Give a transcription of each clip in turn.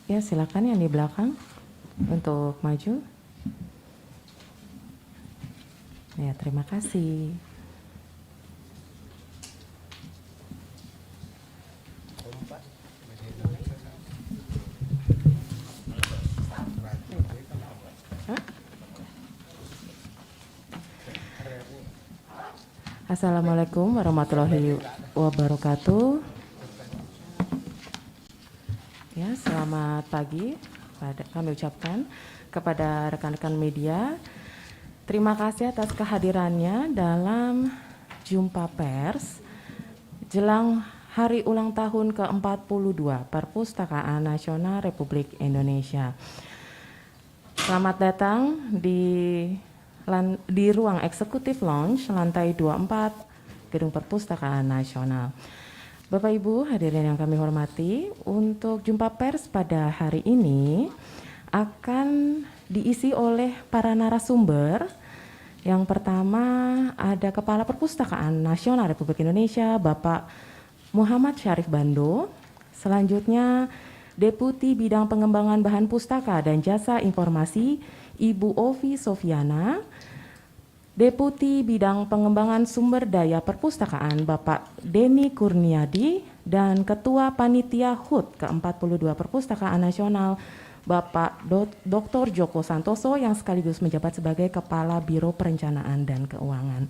Ya, silakan yang di belakang untuk maju. Ya, terima kasih. Assalamualaikum warahmatullahi wabarakatuh. Ya, selamat pagi. Kami ucapkan kepada rekan-rekan media, terima kasih atas kehadirannya dalam jumpa pers jelang Hari Ulang Tahun ke-42 Perpustakaan Nasional Republik Indonesia. Selamat datang di ruang eksekutif lounge lantai 24 Gedung Perpustakaan Nasional. Bapak Ibu hadirin yang kami hormati, untuk jumpa pers pada hari ini akan diisi oleh para narasumber. Yang pertama ada Kepala Perpustakaan Nasional Republik Indonesia Bapak Muhammad Syarif Bando. Selanjutnya Deputi Bidang Pengembangan Bahan Pustaka dan Jasa Informasi Ibu Ovi Sofiana, Deputi Bidang Pengembangan Sumber Daya Perpustakaan Bapak Denny Kurniadi, dan Ketua Panitia HUT ke-42 Perpustakaan Nasional Bapak Dr. Joko Santoso yang sekaligus menjabat sebagai Kepala Biro Perencanaan dan Keuangan.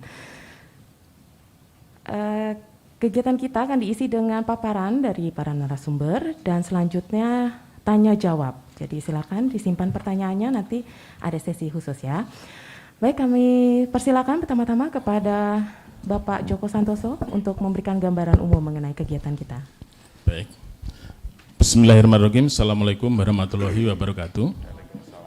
Kegiatan kita akan diisi dengan paparan dari para narasumber dan selanjutnya tanya jawab. Jadi silakan disimpan pertanyaannya, nanti ada sesi khusus ya. Baik, kami persilakan pertama-tama kepada Bapak Joko Santoso untuk memberikan gambaran umum mengenai kegiatan kita. Baik. Bismillahirrahmanirrahim. Assalamualaikum warahmatullahi wabarakatuh.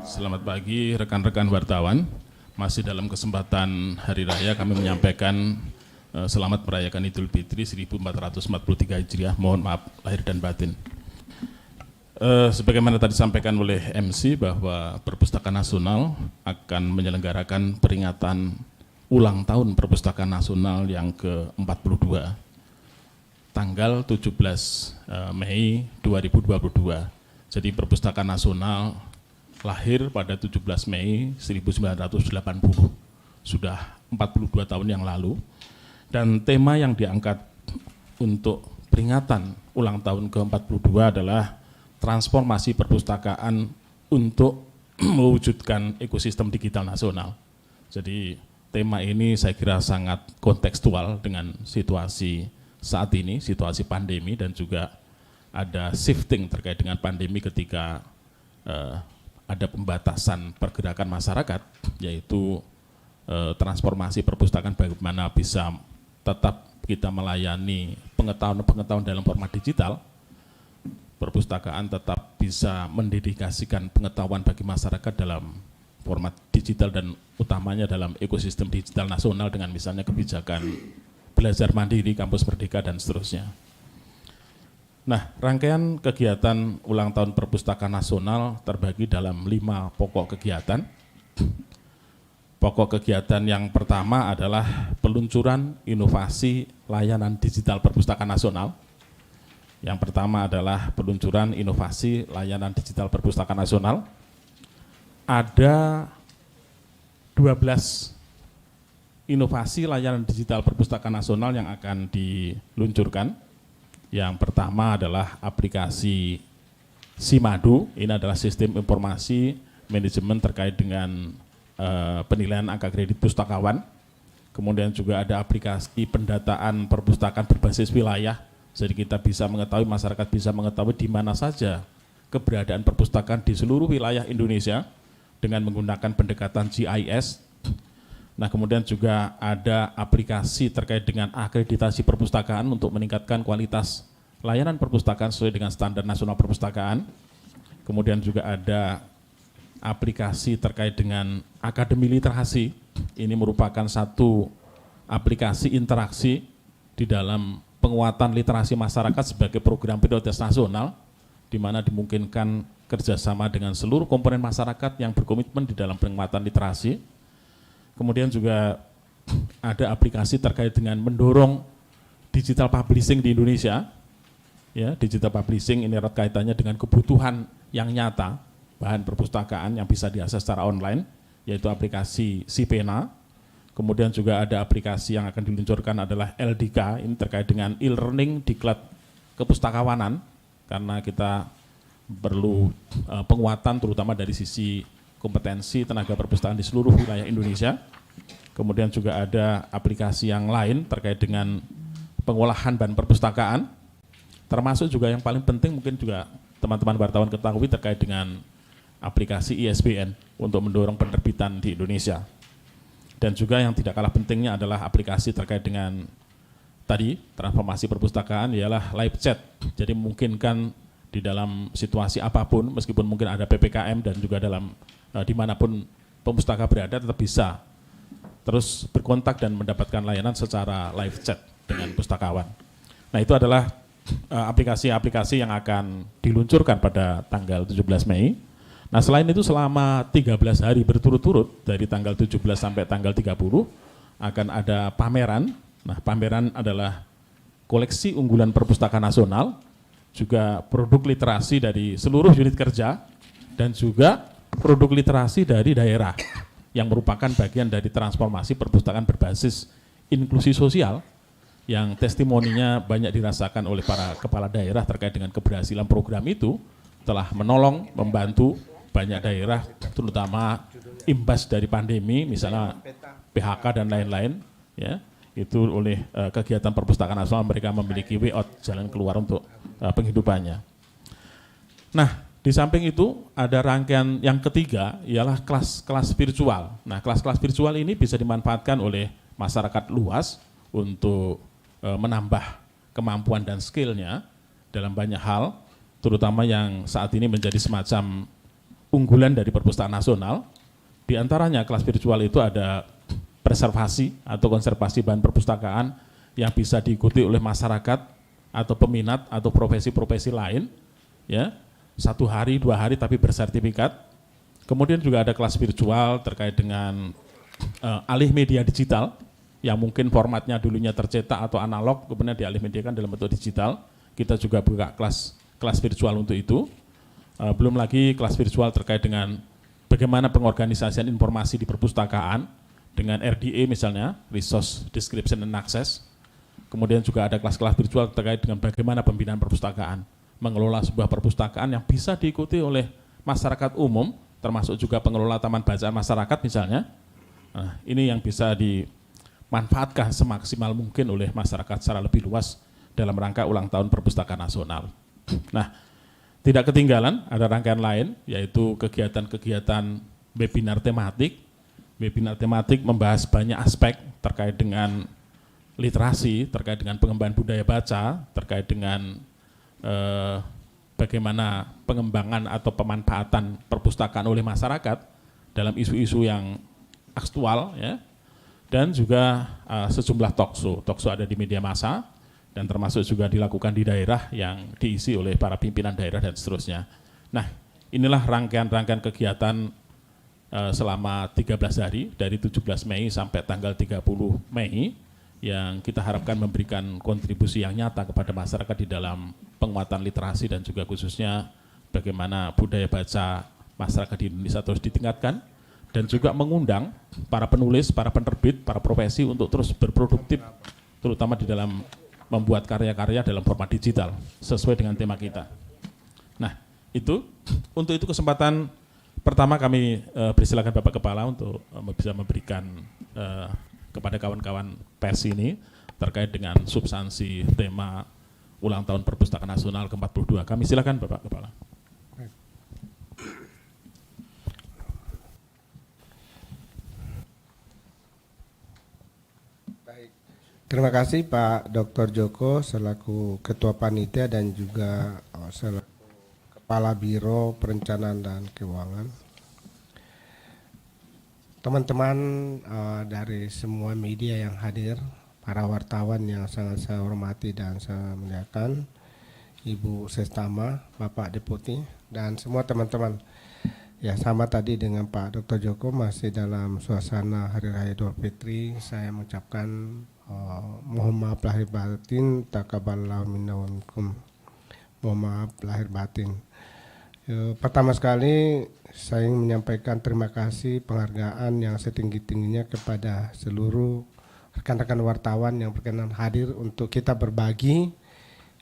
Selamat pagi rekan-rekan wartawan. Masih dalam kesempatan Hari Raya kami menyampaikan selamat merayakan Idul Fitri 1443 Hijriah. Mohon maaf lahir dan batin. Sebagaimana tadi disampaikan oleh MC bahwa Perpustakaan Nasional akan menyelenggarakan peringatan ulang tahun Perpustakaan Nasional yang ke-42 tanggal 17 Mei 2022. Jadi Perpustakaan Nasional lahir pada 17 Mei 1980, sudah 42 tahun yang lalu. Dan tema yang diangkat untuk peringatan ulang tahun ke-42 adalah transformasi perpustakaan untuk mewujudkan ekosistem digital nasional. Jadi tema ini saya kira sangat kontekstual dengan situasi saat ini, situasi pandemi, dan juga ada shifting terkait dengan pandemi ketika ada pembatasan pergerakan masyarakat, yaitu transformasi perpustakaan bagaimana bisa tetap kita melayani pengetahuan-pengetahuan dalam format digital. Perpustakaan tetap bisa mendedikasikan pengetahuan bagi masyarakat dalam format digital dan utamanya dalam ekosistem digital nasional dengan misalnya kebijakan belajar mandiri, kampus merdeka, dan seterusnya. Nah, rangkaian kegiatan ulang tahun Perpustakaan Nasional terbagi dalam 5 pokok kegiatan. Pokok kegiatan yang pertama adalah peluncuran inovasi layanan digital Perpustakaan Nasional. Yang pertama adalah peluncuran inovasi layanan digital Perpustakaan Nasional. Ada 12 inovasi layanan digital Perpustakaan Nasional yang akan diluncurkan. Yang pertama adalah aplikasi Simadu. Ini adalah sistem informasi manajemen terkait dengan penilaian angka kredit pustakawan. Kemudian juga ada aplikasi pendataan perpustakaan berbasis wilayah. Jadi kita bisa mengetahui, masyarakat bisa mengetahui di mana saja keberadaan perpustakaan di seluruh wilayah Indonesia dengan menggunakan pendekatan GIS. Nah, kemudian juga ada aplikasi terkait dengan akreditasi perpustakaan untuk meningkatkan kualitas layanan perpustakaan sesuai dengan standar nasional perpustakaan. Kemudian juga ada aplikasi terkait dengan Akademi Literasi. Ini merupakan satu aplikasi interaksi di dalam penguatan literasi masyarakat sebagai program prioritas nasional, di mana dimungkinkan kerjasama dengan seluruh komponen masyarakat yang berkomitmen di dalam penguatan literasi. Kemudian juga ada aplikasi terkait dengan mendorong digital publishing di Indonesia. Ya, digital publishing ini erat kaitannya dengan kebutuhan yang nyata, bahan perpustakaan yang bisa diakses secara online, yaitu aplikasi Sipena. Kemudian juga ada aplikasi yang akan diluncurkan adalah LDK, ini terkait dengan e-learning diklat kepustakawanan, karena kita perlu penguatan terutama dari sisi kompetensi tenaga perpustakaan di seluruh wilayah Indonesia. Kemudian juga ada aplikasi yang lain terkait dengan pengolahan bahan perpustakaan, termasuk juga yang paling penting mungkin juga teman-teman wartawan ketahui terkait dengan aplikasi ISBN untuk mendorong penerbitan di Indonesia. Dan juga yang tidak kalah pentingnya adalah aplikasi terkait dengan tadi transformasi perpustakaan ialah live chat. Jadi memungkinkan di dalam situasi apapun, meskipun mungkin ada PPKM dan juga dalam dimanapun pemustaka berada tetap bisa terus berkontak dan mendapatkan layanan secara live chat dengan pustakawan. Nah, itu adalah aplikasi-aplikasi yang akan diluncurkan pada tanggal 17 Mei. Nah, selain itu selama 13 hari berturut-turut dari tanggal 17 sampai tanggal 30 akan ada pameran. Nah, pameran adalah koleksi unggulan perpustakaan nasional, juga produk literasi dari seluruh unit kerja, dan juga produk literasi dari daerah yang merupakan bagian dari transformasi perpustakaan berbasis inklusi sosial yang testimoninya banyak dirasakan oleh para kepala daerah terkait dengan keberhasilan program itu telah menolong, membantu banyak daerah, terutama imbas dari pandemi, misalnya PHK dan lain-lain, ya, itu oleh kegiatan perpustakaan nasional mereka memiliki way out, jalan keluar untuk penghidupannya. Nah, di samping itu ada rangkaian yang ketiga ialah kelas-kelas virtual. Nah, kelas-kelas virtual ini bisa dimanfaatkan oleh masyarakat luas untuk menambah kemampuan dan skillnya dalam banyak hal, terutama yang saat ini menjadi semacam unggulan dari perpustakaan nasional. Di antaranya kelas virtual itu ada preservasi atau konservasi bahan perpustakaan yang bisa diikuti oleh masyarakat atau peminat atau profesi-profesi lain, ya, 1 hari, 2 hari tapi bersertifikat. Kemudian juga ada kelas virtual terkait dengan alih media digital yang mungkin formatnya dulunya tercetak atau analog, kemudian dialih mediakan dalam bentuk digital. Kita juga buka kelas virtual untuk itu. Belum lagi kelas virtual terkait dengan bagaimana pengorganisasian informasi di perpustakaan dengan RDA misalnya, Resource Description and Access. Kemudian juga ada kelas-kelas virtual terkait dengan bagaimana pembinaan perpustakaan, mengelola sebuah perpustakaan yang bisa diikuti oleh masyarakat umum, termasuk juga pengelola taman bacaan masyarakat misalnya. Nah, ini yang bisa dimanfaatkan semaksimal mungkin oleh masyarakat secara lebih luas dalam rangka ulang tahun perpustakaan nasional. Nah, tidak ketinggalan ada rangkaian lain, yaitu kegiatan-kegiatan webinar tematik. Webinar tematik membahas banyak aspek terkait dengan literasi, terkait dengan pengembangan budaya baca, terkait dengan bagaimana pengembangan atau pemanfaatan perpustakaan oleh masyarakat dalam isu-isu yang aktual, ya, dan juga sejumlah talkshow ada di media massa, dan termasuk juga dilakukan di daerah yang diisi oleh para pimpinan daerah dan seterusnya. Nah, inilah rangkaian-rangkaian kegiatan selama 13 hari dari 17 Mei sampai tanggal 30 Mei yang kita harapkan memberikan kontribusi yang nyata kepada masyarakat di dalam penguatan literasi dan juga khususnya bagaimana budaya baca masyarakat di Indonesia terus ditingkatkan, dan juga mengundang para penulis, para penerbit, para profesi untuk terus berproduktif, terutama di dalam membuat karya-karya dalam format digital sesuai dengan tema kita. Nah, untuk itu kesempatan pertama kami persilakan Bapak Kepala untuk bisa memberikan kepada kawan-kawan pers ini terkait dengan substansi tema ulang tahun Perpustakaan Nasional ke-42. Kami silakan Bapak Kepala. Terima kasih Pak Dr. Joko selaku Ketua Panitia dan juga selaku Kepala Biro Perencanaan dan Keuangan. Teman-teman dari semua media yang hadir, para wartawan yang sangat saya hormati dan saya muliakan, Ibu Sestama, Bapak Deputi, dan semua teman-teman. Ya, sama tadi dengan Pak Dr. Joko, masih dalam suasana Hari Raya Idul Fitri, saya mengucapkan mohon maaf lahir batin, taqabbalallahu minna wa minkum. Mohon maaf lahir batin. Pertama sekali saya ingin menyampaikan terima kasih penghargaan yang setinggi-tingginya kepada seluruh rekan-rekan wartawan yang berkenan hadir untuk kita berbagi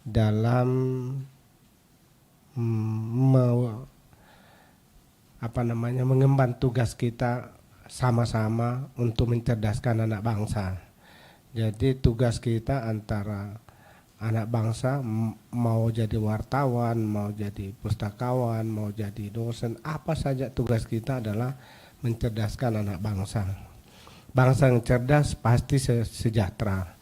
dalam mengemban tugas kita sama-sama untuk mencerdaskan anak bangsa. Jadi tugas kita antara anak bangsa mau jadi wartawan, mau jadi pustakawan, mau jadi dosen, apa saja tugas kita adalah mencerdaskan anak bangsa. Bangsa yang cerdas pasti sejahtera.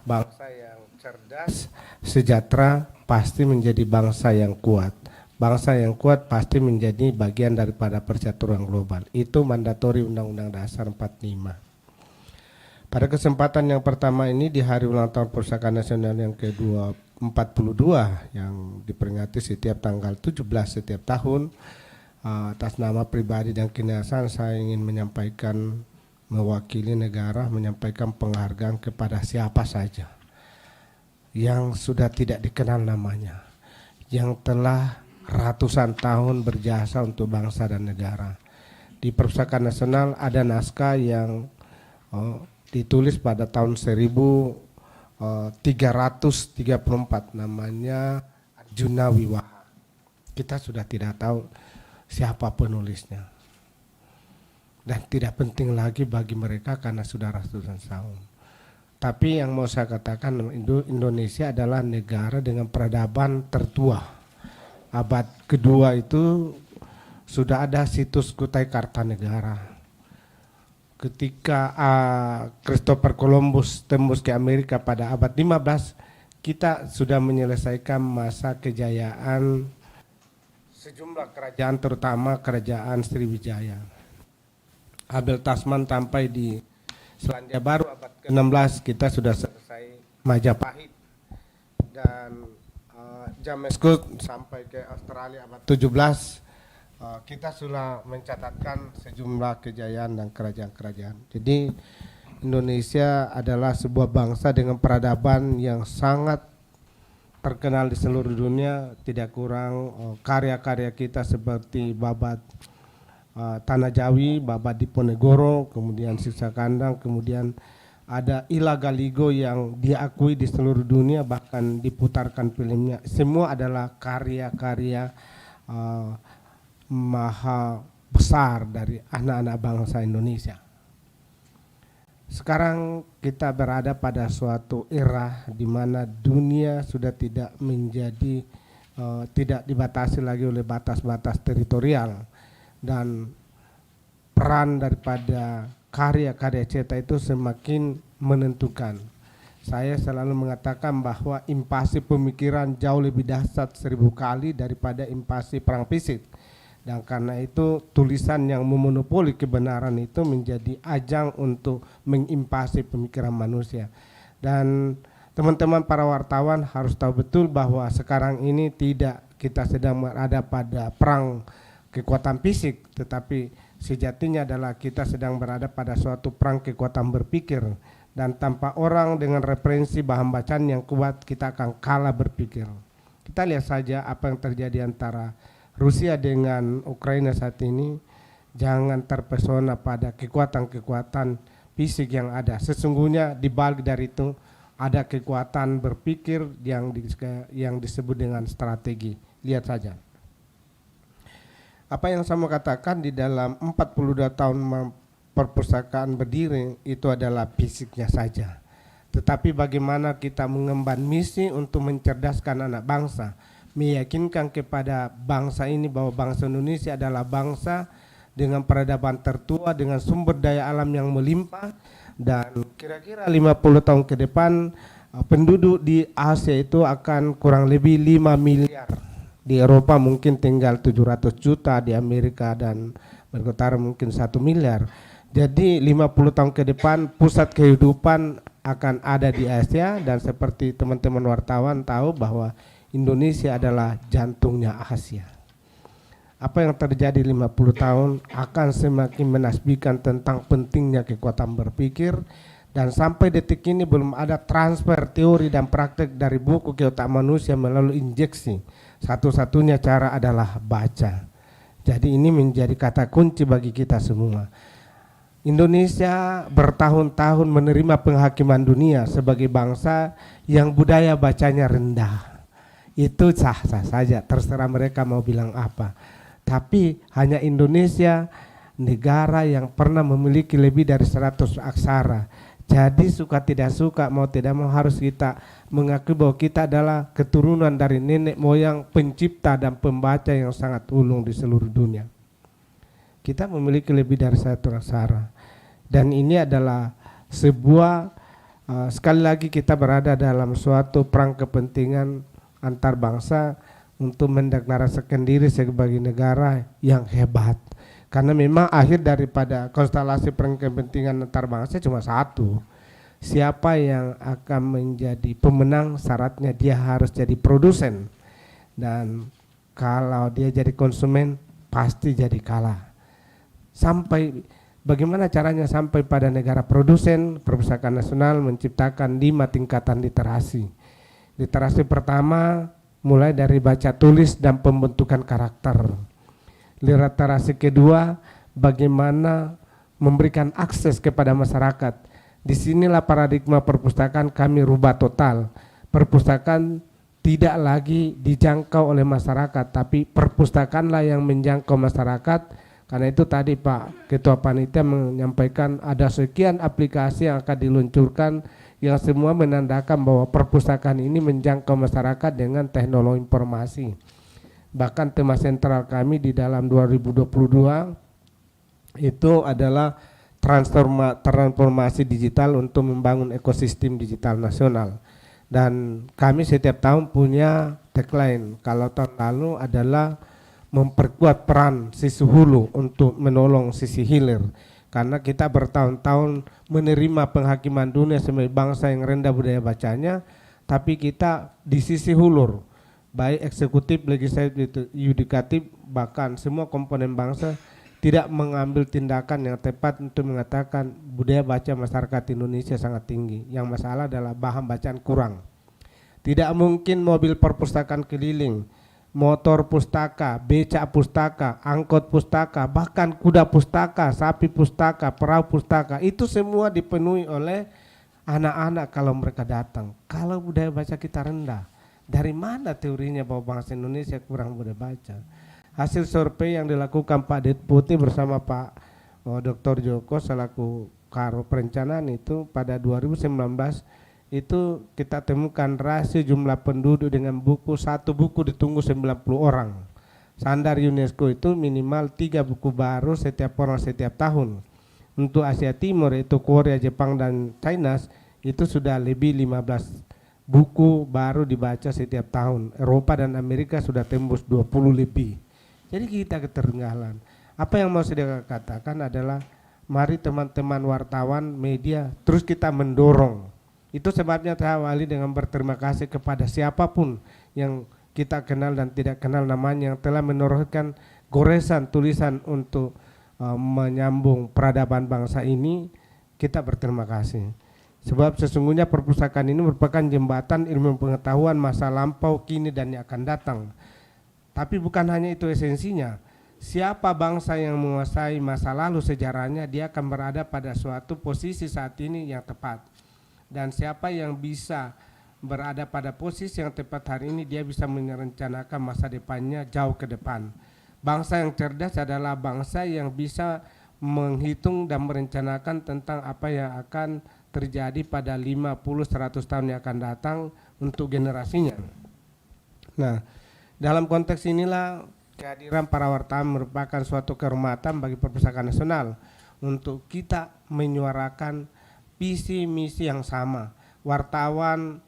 Bangsa yang cerdas, sejahtera pasti menjadi bangsa yang kuat. Bangsa yang kuat pasti menjadi bagian daripada percaturan global. Itu mandatori Undang-Undang Dasar 45. Pada kesempatan yang pertama ini di hari ulang tahun Perpustakaan Nasional yang ke-42 yang diperingati setiap tanggal 17 setiap tahun, atas nama pribadi dan keniasan saya ingin menyampaikan mewakili negara menyampaikan penghargaan kepada siapa saja yang sudah tidak dikenal namanya, yang telah ratusan tahun berjasa untuk bangsa dan negara. Di Perpustakaan Nasional ada naskah yang ditulis pada tahun 1334 namanya Arjuna Wiwaha. Kita sudah tidak tahu siapa penulisnya. Dan tidak penting lagi bagi mereka karena sudah ratusan tahun. Tapi yang mau saya katakan, Indonesia adalah negara dengan peradaban tertua. Abad kedua itu sudah ada situs Kutai Kartanegara. Ketika Christopher Columbus tembus ke Amerika pada abad 15, kita sudah menyelesaikan masa kejayaan sejumlah kerajaan, terutama kerajaan Sriwijaya. Abel Tasman sampai di Selandia Baru abad ke-16, kita sudah selesai Majapahit. Dan James Cook sampai ke Australia abad 17, kita sudah mencatatkan sejumlah kejayaan dan kerajaan-kerajaan. Jadi Indonesia adalah sebuah bangsa dengan peradaban yang sangat terkenal di seluruh dunia. Tidak kurang karya-karya kita seperti Babat Tanah Jawi, Babat Diponegoro, kemudian Sisa Kandang, kemudian ada Ila Galigo yang diakui di seluruh dunia, bahkan diputarkan filmnya. Semua adalah karya-karya maha besar dari anak-anak bangsa Indonesia. Sekarang kita berada pada suatu era di mana dunia sudah tidak menjadi tidak dibatasi lagi oleh batas-batas teritorial, dan peran daripada karya-karya cetak itu semakin menentukan. Saya selalu mengatakan bahwa invasi pemikiran jauh lebih dahsyat 1000 kali daripada invasi perang fisik. Dan karena itu tulisan yang memonopoli kebenaran itu menjadi ajang untuk menginvasi pemikiran manusia. Dan teman-teman para wartawan harus tahu betul bahwa sekarang ini tidak kita sedang berada pada perang kekuatan fisik, tetapi sejatinya adalah kita sedang berada pada suatu perang kekuatan berpikir. Dan tanpa orang dengan referensi bahan bacaan yang kuat, kita akan kalah berpikir. Kita lihat saja apa yang terjadi antara Rusia dengan Ukraina saat ini. Jangan terpesona pada kekuatan-kekuatan fisik yang ada. Sesungguhnya di balik dari itu ada kekuatan berpikir yang disebut dengan strategi. Lihat saja. Apa yang saya mau katakan, di dalam 42 tahun perpustakaan berdiri itu adalah fisiknya saja. Tetapi bagaimana kita mengemban misi untuk mencerdaskan anak bangsa, meyakinkan kepada bangsa ini bahwa bangsa Indonesia adalah bangsa dengan peradaban tertua, dengan sumber daya alam yang melimpah, dan kira-kira 50 tahun ke depan penduduk di Asia itu akan kurang lebih 5 miliar. Di Eropa mungkin tinggal 700 juta, di Amerika dan Amerika Utara mungkin 1 miliar. Jadi 50 tahun ke depan pusat kehidupan akan ada di Asia, dan seperti teman-teman wartawan tahu bahwa Indonesia adalah jantungnya Asia. Apa yang terjadi 50 tahun akan semakin menasbihkan tentang pentingnya kekuatan berpikir Dan sampai detik ini belum ada transfer teori dan praktek dari buku ke otak manusia melalui injeksi. Satu-satunya cara adalah baca. Jadi ini menjadi kata kunci bagi kita semua. Indonesia bertahun-tahun menerima penghakiman dunia sebagai bangsa yang budaya bacanya rendah. Itu sah-sah saja, terserah mereka mau bilang apa. Tapi hanya Indonesia negara yang pernah memiliki lebih dari 100 aksara. Jadi suka tidak suka, mau tidak mau harus kita mengakui bahwa kita adalah keturunan dari nenek moyang pencipta dan pembaca yang sangat ulung di seluruh dunia. Kita memiliki lebih dari 100 aksara. Dan ini adalah sebuah, sekali lagi kita berada dalam suatu perang kepentingan antar bangsa untuk mendeklarasikan diri sebagai negara yang hebat. Karena memang akhir daripada konstelasi perang kepentingan antar bangsa cuma satu. Siapa yang akan menjadi pemenang syaratnya dia harus jadi produsen. Dan kalau dia jadi konsumen pasti jadi kalah. Sampai bagaimana caranya sampai pada negara produsen? Perpustakaan Nasional menciptakan 5 tingkatan literasi. Literasi pertama mulai dari baca tulis dan pembentukan karakter. Literasi kedua, bagaimana memberikan akses kepada masyarakat. Disinilah paradigma perpustakaan kami rubah total. Perpustakaan tidak lagi dijangkau oleh masyarakat, tapi perpustakaanlah yang menjangkau masyarakat. Karena itu tadi Pak Ketua Panitia menyampaikan ada sekian aplikasi yang akan diluncurkan yang semua menandakan bahwa perpustakaan ini menjangkau masyarakat dengan teknologi informasi. Bahkan tema sentral kami di dalam 2022 itu adalah transformasi digital untuk membangun ekosistem digital nasional. Dan kami setiap tahun punya tagline. Kalau tahun lalu adalah memperkuat peran sisi hulu untuk menolong sisi hilir. Karena kita bertahun-tahun menerima penghakiman dunia sebagai bangsa yang rendah budaya bacanya, tapi kita di sisi hulur, baik eksekutif, legislatif, yudikatif, bahkan semua komponen bangsa tidak mengambil tindakan yang tepat untuk mengatakan budaya baca masyarakat Indonesia sangat tinggi. Yang masalah adalah bahan bacaan kurang. Tidak mungkin mobil perpustakaan keliling, motor pustaka, becak pustaka, angkot pustaka, bahkan kuda pustaka, sapi pustaka, perahu pustaka, itu semua dipenuhi oleh anak-anak kalau mereka datang. Kalau budaya baca kita rendah, dari mana teorinya bahwa bangsa Indonesia kurang budaya baca? Hasil survei yang dilakukan Pak Deputi bersama Pak Dr. Joko selaku Karo Perencanaan itu pada 2019 itu kita temukan rasio jumlah penduduk dengan buku, satu buku ditunggu 90 orang. Standar UNESCO itu minimal 3 buku baru setiap orang setiap tahun. Untuk Asia Timur itu Korea, Jepang dan China itu sudah lebih 15 buku baru dibaca setiap tahun. Eropa dan Amerika sudah tembus 20 lebih. Jadi kita ketertinggalan. Apa yang mau saya katakan adalah mari teman-teman wartawan, media terus kita mendorong. Itu sebabnya saya awali dengan berterima kasih kepada siapapun yang kita kenal dan tidak kenal namanya yang telah menorehkan goresan tulisan untuk menyambung peradaban bangsa ini. Kita berterima kasih. Sebab sesungguhnya perpustakaan ini merupakan jembatan ilmu pengetahuan masa lampau, kini dan yang akan datang. Tapi bukan hanya itu esensinya. Siapa bangsa yang menguasai masa lalu sejarahnya, dia akan berada pada suatu posisi saat ini yang tepat. Dan siapa yang bisa berada pada posisi yang tepat hari ini, dia bisa merencanakan masa depannya jauh ke depan. Bangsa yang cerdas adalah bangsa yang bisa menghitung dan merencanakan tentang apa yang akan terjadi pada 50-100 tahun yang akan datang untuk generasinya. Nah, dalam konteks inilah kehadiran para wartawan merupakan suatu kehormatan bagi Perpustakaan Nasional untuk kita menyuarakan visi misi yang sama. Wartawan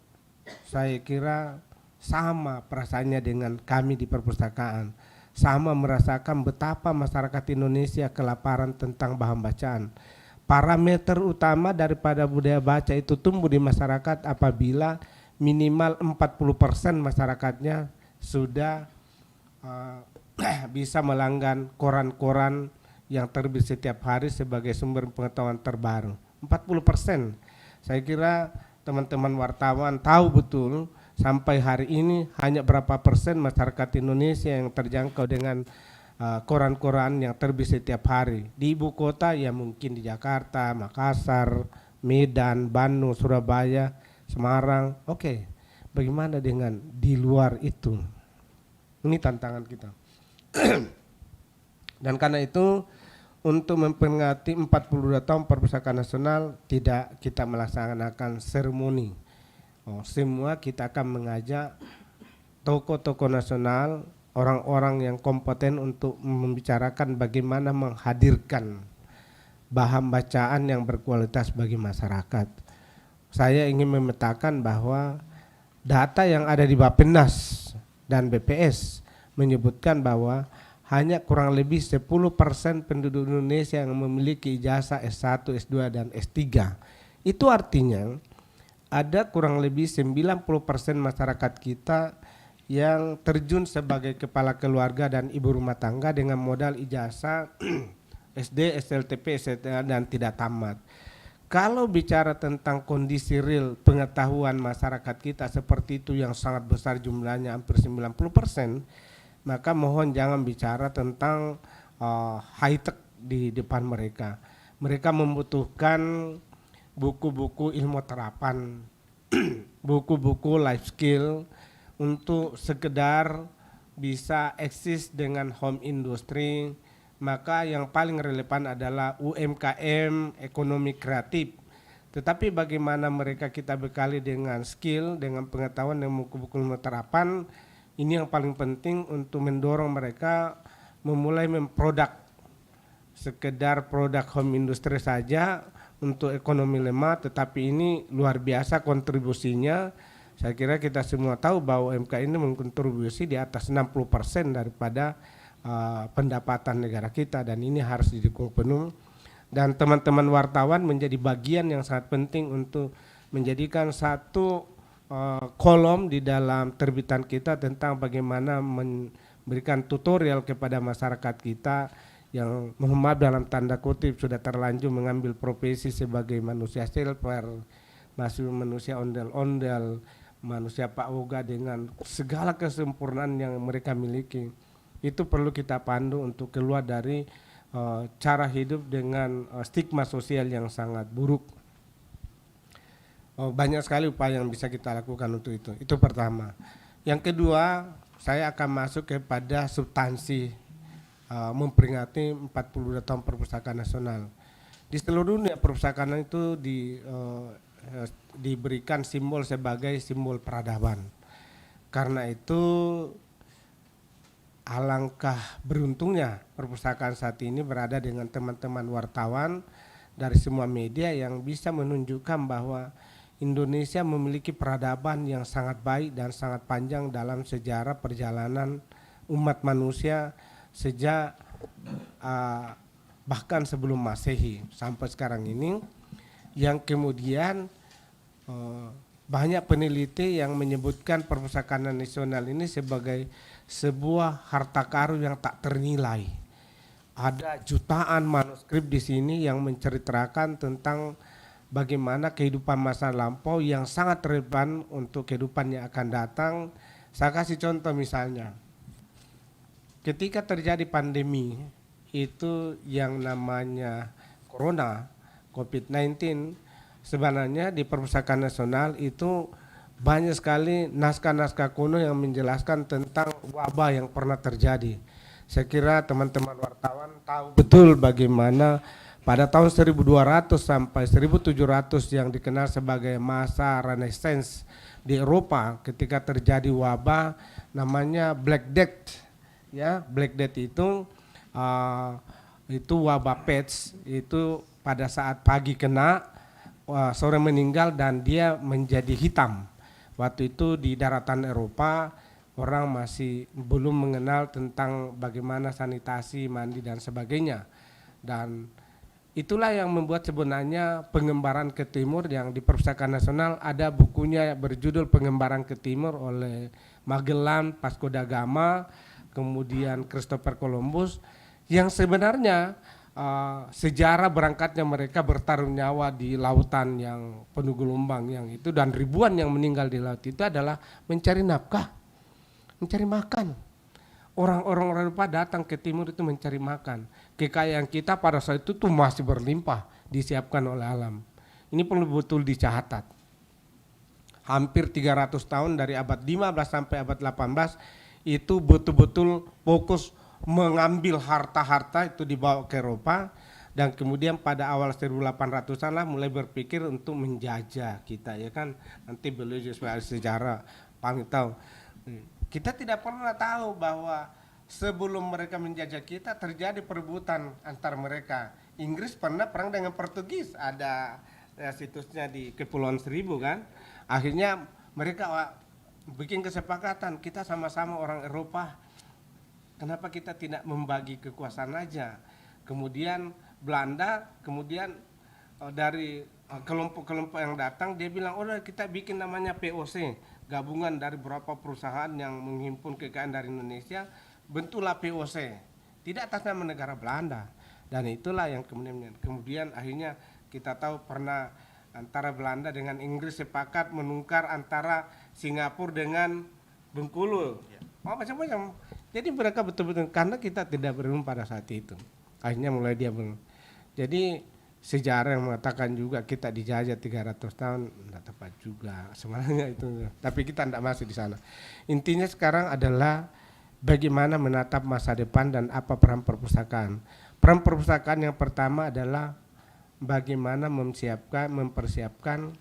saya kira sama perasaannya dengan kami di perpustakaan. Sama merasakan betapa masyarakat Indonesia kelaparan tentang bahan bacaan. Parameter utama daripada budaya baca itu tumbuh di masyarakat apabila minimal 40% masyarakatnya sudah bisa melanggan koran-koran yang terbit setiap hari sebagai sumber pengetahuan terbaru. 40%. Saya kira teman-teman wartawan tahu betul sampai hari ini hanya berapa persen masyarakat Indonesia yang terjangkau dengan koran-koran yang terbit setiap hari. Di ibu kota ya mungkin di Jakarta, Makassar, Medan, Bandung, Surabaya, Semarang. Oke, bagaimana dengan di luar itu? Ini tantangan kita. Dan karena itu untuk memperingati 42 tahun Perpustakaan Nasional tidak kita melaksanakan seremoni. Semua kita akan mengajak tokoh-tokoh nasional, orang-orang yang kompeten untuk membicarakan bagaimana menghadirkan bahan bacaan yang berkualitas bagi masyarakat. Saya ingin memetakan bahwa data yang ada di Bappenas dan BPS menyebutkan bahwa hanya kurang lebih 10% penduduk Indonesia yang memiliki ijazah S1, S2 dan S3. Itu artinya ada kurang lebih 90% masyarakat kita yang terjun sebagai kepala keluarga dan ibu rumah tangga dengan modal ijazah SD, SLTP, STL dan tidak tamat. Kalau bicara tentang kondisi real pengetahuan masyarakat kita seperti itu yang sangat besar jumlahnya hampir 90%, maka mohon jangan bicara tentang high tech di depan mereka. Mereka membutuhkan buku-buku ilmu terapan, buku-buku life skill untuk sekedar bisa eksis dengan home industry. Maka yang paling relevan adalah UMKM, ekonomi kreatif. Tetapi bagaimana mereka kita bekali dengan skill, dengan pengetahuan dan buku-buku ilmu terapan, ini yang paling penting untuk mendorong mereka memulai memproduk. Sekedar produk home industry saja untuk ekonomi lemah, tetapi ini luar biasa kontribusinya. Saya kira kita semua tahu bahwa UMKM ini mengkontribusi di atas 60% daripada pendapatan negara kita, dan ini harus didukung penuh. Dan teman-teman wartawan menjadi bagian yang sangat penting untuk menjadikan satu kolom di dalam terbitan kita tentang bagaimana memberikan tutorial kepada masyarakat kita yang mohon maaf dalam tanda kutip sudah terlanjur mengambil profesi sebagai manusia silver, masih manusia ondel-ondel, manusia Pak Woga dengan segala kesempurnaan yang mereka miliki. Itu perlu kita pandu untuk keluar dari cara hidup dengan stigma sosial yang sangat buruk. Banyak sekali upaya yang bisa kita lakukan untuk itu. Itu pertama. Yang kedua, saya akan masuk kepada substansi memperingati 42 tahun Perpustakaan Nasional. Di seluruh dunia perpustakaan itu diberikan simbol sebagai simbol peradaban. Karena itu alangkah beruntungnya perpustakaan saat ini berada dengan teman-teman wartawan dari semua media yang bisa menunjukkan bahwa Indonesia memiliki peradaban yang sangat baik dan sangat panjang dalam sejarah perjalanan umat manusia sejak bahkan sebelum Masehi sampai sekarang ini, yang kemudian banyak peneliti yang menyebutkan Perpustakaan Nasional ini sebagai sebuah harta karun yang tak ternilai. Ada jutaan manuskrip di sini yang menceritakan tentang bagaimana kehidupan masa lampau yang sangat relevan untuk kehidupan yang akan datang. Saya kasih contoh misalnya, ketika terjadi pandemi itu yang namanya corona, COVID-19, sebenarnya di Perpustakaan Nasional itu banyak sekali naskah-naskah kuno yang menjelaskan tentang wabah yang pernah terjadi. Saya kira teman-teman wartawan tahu betul bagaimana pada tahun 1200 sampai 1700 yang dikenal sebagai masa Renaissance di Eropa ketika terjadi wabah namanya Black Death. Ya, Black Death itu wabah pets, itu pada saat pagi kena, sore meninggal dan dia menjadi hitam. Waktu itu di daratan Eropa orang masih belum mengenal tentang bagaimana sanitasi, mandi dan sebagainya. Dan itulah yang membuat sebenarnya pengembaraan ke timur yang di Perpustakaan Nasional ada bukunya berjudul Pengembaraan ke Timur oleh Magellan, Vasco da Gama, kemudian Christopher Columbus, yang sebenarnya sejarah berangkatnya mereka bertaruh nyawa di lautan yang penuh gelombang yang itu dan ribuan yang meninggal di laut itu adalah mencari nafkah, mencari makan. Orang-orang Eropa datang ke timur itu mencari makan. Kekayaan kita pada saat itu tuh masih berlimpah, disiapkan oleh alam. Ini perlu betul dicatat. Hampir 300 tahun dari abad 15 sampai abad 18 itu betul-betul fokus mengambil harta-harta itu dibawa ke Eropa dan kemudian pada awal 1800-an lah mulai berpikir untuk menjajah kita, ya kan. Nanti beliau juga sejarah paling tahu. Kita tidak pernah tahu bahwa sebelum mereka menjajah kita terjadi perebutan antar mereka. Inggris pernah perang dengan Portugis, ada situsnya di Kepulauan Seribu kan. Akhirnya mereka bikin kesepakatan, kita sama-sama orang Eropa, kenapa kita tidak membagi kekuasaan aja. Kemudian Belanda, kemudian dari kelompok-kelompok yang datang dia bilang, udah kita bikin namanya POC, gabungan dari beberapa perusahaan yang menghimpun kekayaan dari Indonesia, bentuklah POC, tidak atas nama negara Belanda. Dan itulah yang kemudian akhirnya kita tahu pernah antara Belanda dengan Inggris sepakat menukar antara Singapura dengan Bengkulu, macam-macam. Jadi mereka betul-betul karena kita tidak beruntung pada saat itu. Akhirnya mulai dia jadi sejarah yang mengatakan juga kita dijajah 300 tahun tidak tepat juga sebenarnya itu. Tapi kita tidak masuk di sana. Intinya sekarang adalah bagaimana menatap masa depan dan apa peran perpustakaan. Peran perpustakaan yang pertama adalah bagaimana mempersiapkan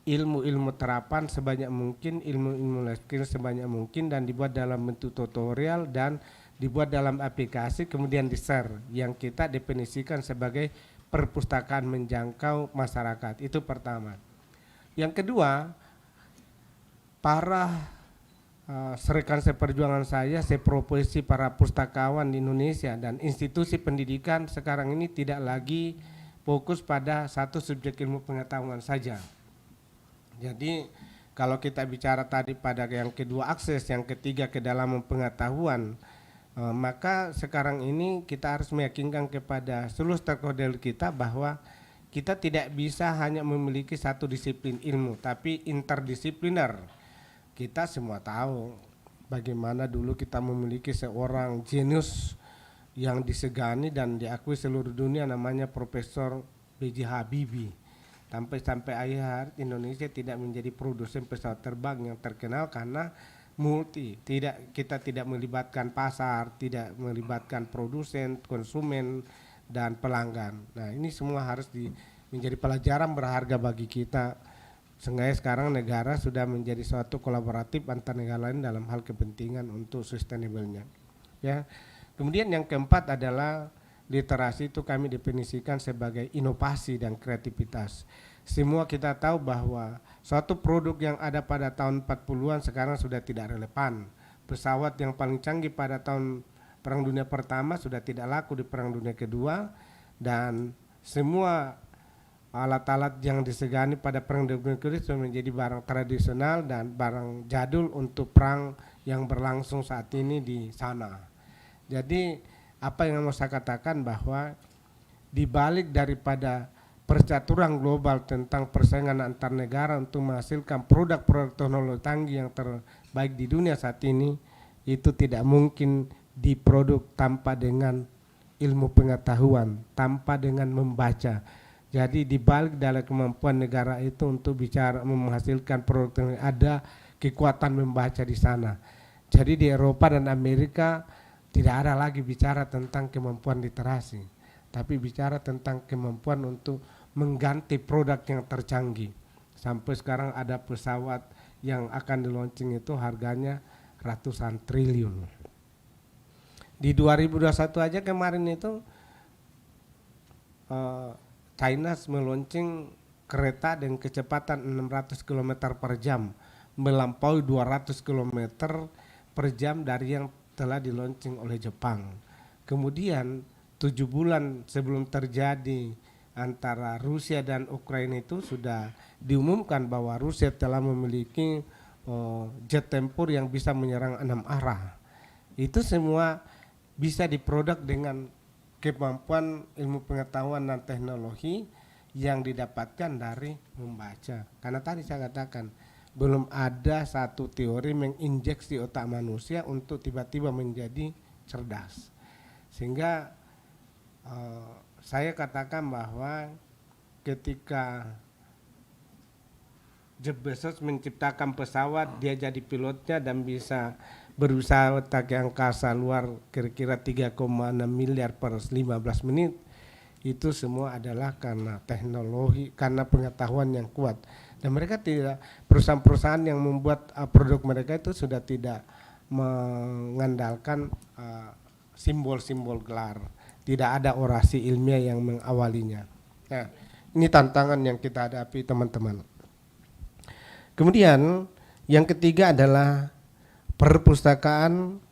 ilmu-ilmu terapan sebanyak mungkin, ilmu-ilmu skill sebanyak mungkin dan dibuat dalam bentuk tutorial dan dibuat dalam aplikasi kemudian di-share yang kita definisikan sebagai perpustakaan menjangkau masyarakat. Itu pertama. Yang kedua, para rekan seperjuangan saya profesi para pustakawan di Indonesia dan institusi pendidikan sekarang ini tidak lagi fokus pada satu subjek ilmu pengetahuan saja. Jadi kalau kita bicara tadi pada yang kedua akses, yang ketiga kedalaman pengetahuan, maka sekarang ini kita harus meyakinkan kepada seluruh stakeholder kita bahwa kita tidak bisa hanya memiliki satu disiplin ilmu, tapi interdisipliner. Kita semua tahu bagaimana dulu kita memiliki seorang jenius yang disegani dan diakui seluruh dunia namanya Profesor B.J. Habibie. Sampai akhir Indonesia tidak menjadi produsen pesawat terbang yang terkenal karena kita tidak melibatkan pasar, tidak melibatkan produsen, konsumen dan pelanggan. Nah, ini semua harus menjadi pelajaran berharga bagi kita. Sehingga sekarang negara sudah menjadi suatu kolaboratif antar negara lain dalam hal kepentingan untuk sustainable-nya. Ya. Kemudian yang keempat adalah literasi, itu kami definisikan sebagai inovasi dan kreativitas. Semua kita tahu bahwa suatu produk yang ada pada tahun 40-an sekarang sudah tidak relevan. Pesawat yang paling canggih pada tahun Perang Dunia Pertama sudah tidak laku di Perang Dunia Kedua, dan semua alat-alat yang disegani pada Perang Dunia Kedua sudah menjadi barang tradisional dan barang jadul untuk perang yang berlangsung saat ini di sana. Jadi apa yang mau saya katakan bahwa di balik daripada percaturan global tentang persaingan antar negara untuk menghasilkan produk-produk teknologi canggih yang terbaik di dunia saat ini, itu tidak mungkin diproduk tanpa dengan ilmu pengetahuan, tanpa dengan membaca. Jadi di balik dari kemampuan negara itu untuk bicara menghasilkan produk teknologi, ada kekuatan membaca di sana. Jadi di Eropa dan Amerika tidak ada lagi bicara tentang kemampuan literasi, tapi bicara tentang kemampuan untuk mengganti produk yang tercanggih. Sampai sekarang ada pesawat yang akan di-launching itu harganya ratusan triliun. Di 2021 aja kemarin itu China meluncing kereta dengan kecepatan 600 km per jam, melampaui 200 km per jam dari yang telah di-launching oleh Jepang. Kemudian 7 bulan sebelum terjadi antara Rusia dan Ukraina itu sudah diumumkan bahwa Rusia telah memiliki jet tempur yang bisa menyerang 6 arah. Itu semua bisa diproduk dengan kemampuan ilmu pengetahuan dan teknologi yang didapatkan dari membaca. Karena tadi saya katakan belum ada satu teori menginjeksi otak manusia untuk tiba-tiba menjadi cerdas. Sehingga saya katakan bahwa ketika Jeff Bezos menciptakan pesawat, dia jadi pilotnya dan bisa berusaha ke angkasa luar kira-kira 3,6 miliar per 15 menit. Itu semua adalah karena teknologi, karena pengetahuan yang kuat. Dan mereka tidak, perusahaan-perusahaan yang membuat produk mereka itu sudah tidak mengandalkan simbol-simbol gelar. Tidak ada orasi ilmiah yang mengawalinya. Nah, ini tantangan yang kita hadapi teman-teman. Kemudian yang ketiga adalah perpustakaan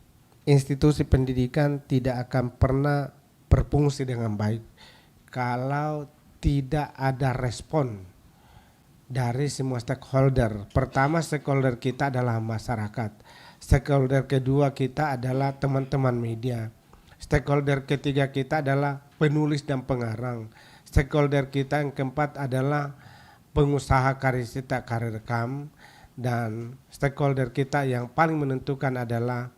institusi pendidikan tidak akan pernah berfungsi dengan baik kalau tidak ada respon dari semua stakeholder. Pertama, stakeholder kita adalah masyarakat. Stakeholder kedua kita adalah teman-teman media. Stakeholder ketiga kita adalah penulis dan pengarang. Stakeholder kita yang keempat adalah pengusaha karya cetak, karya rekam, dan stakeholder kita yang paling menentukan adalah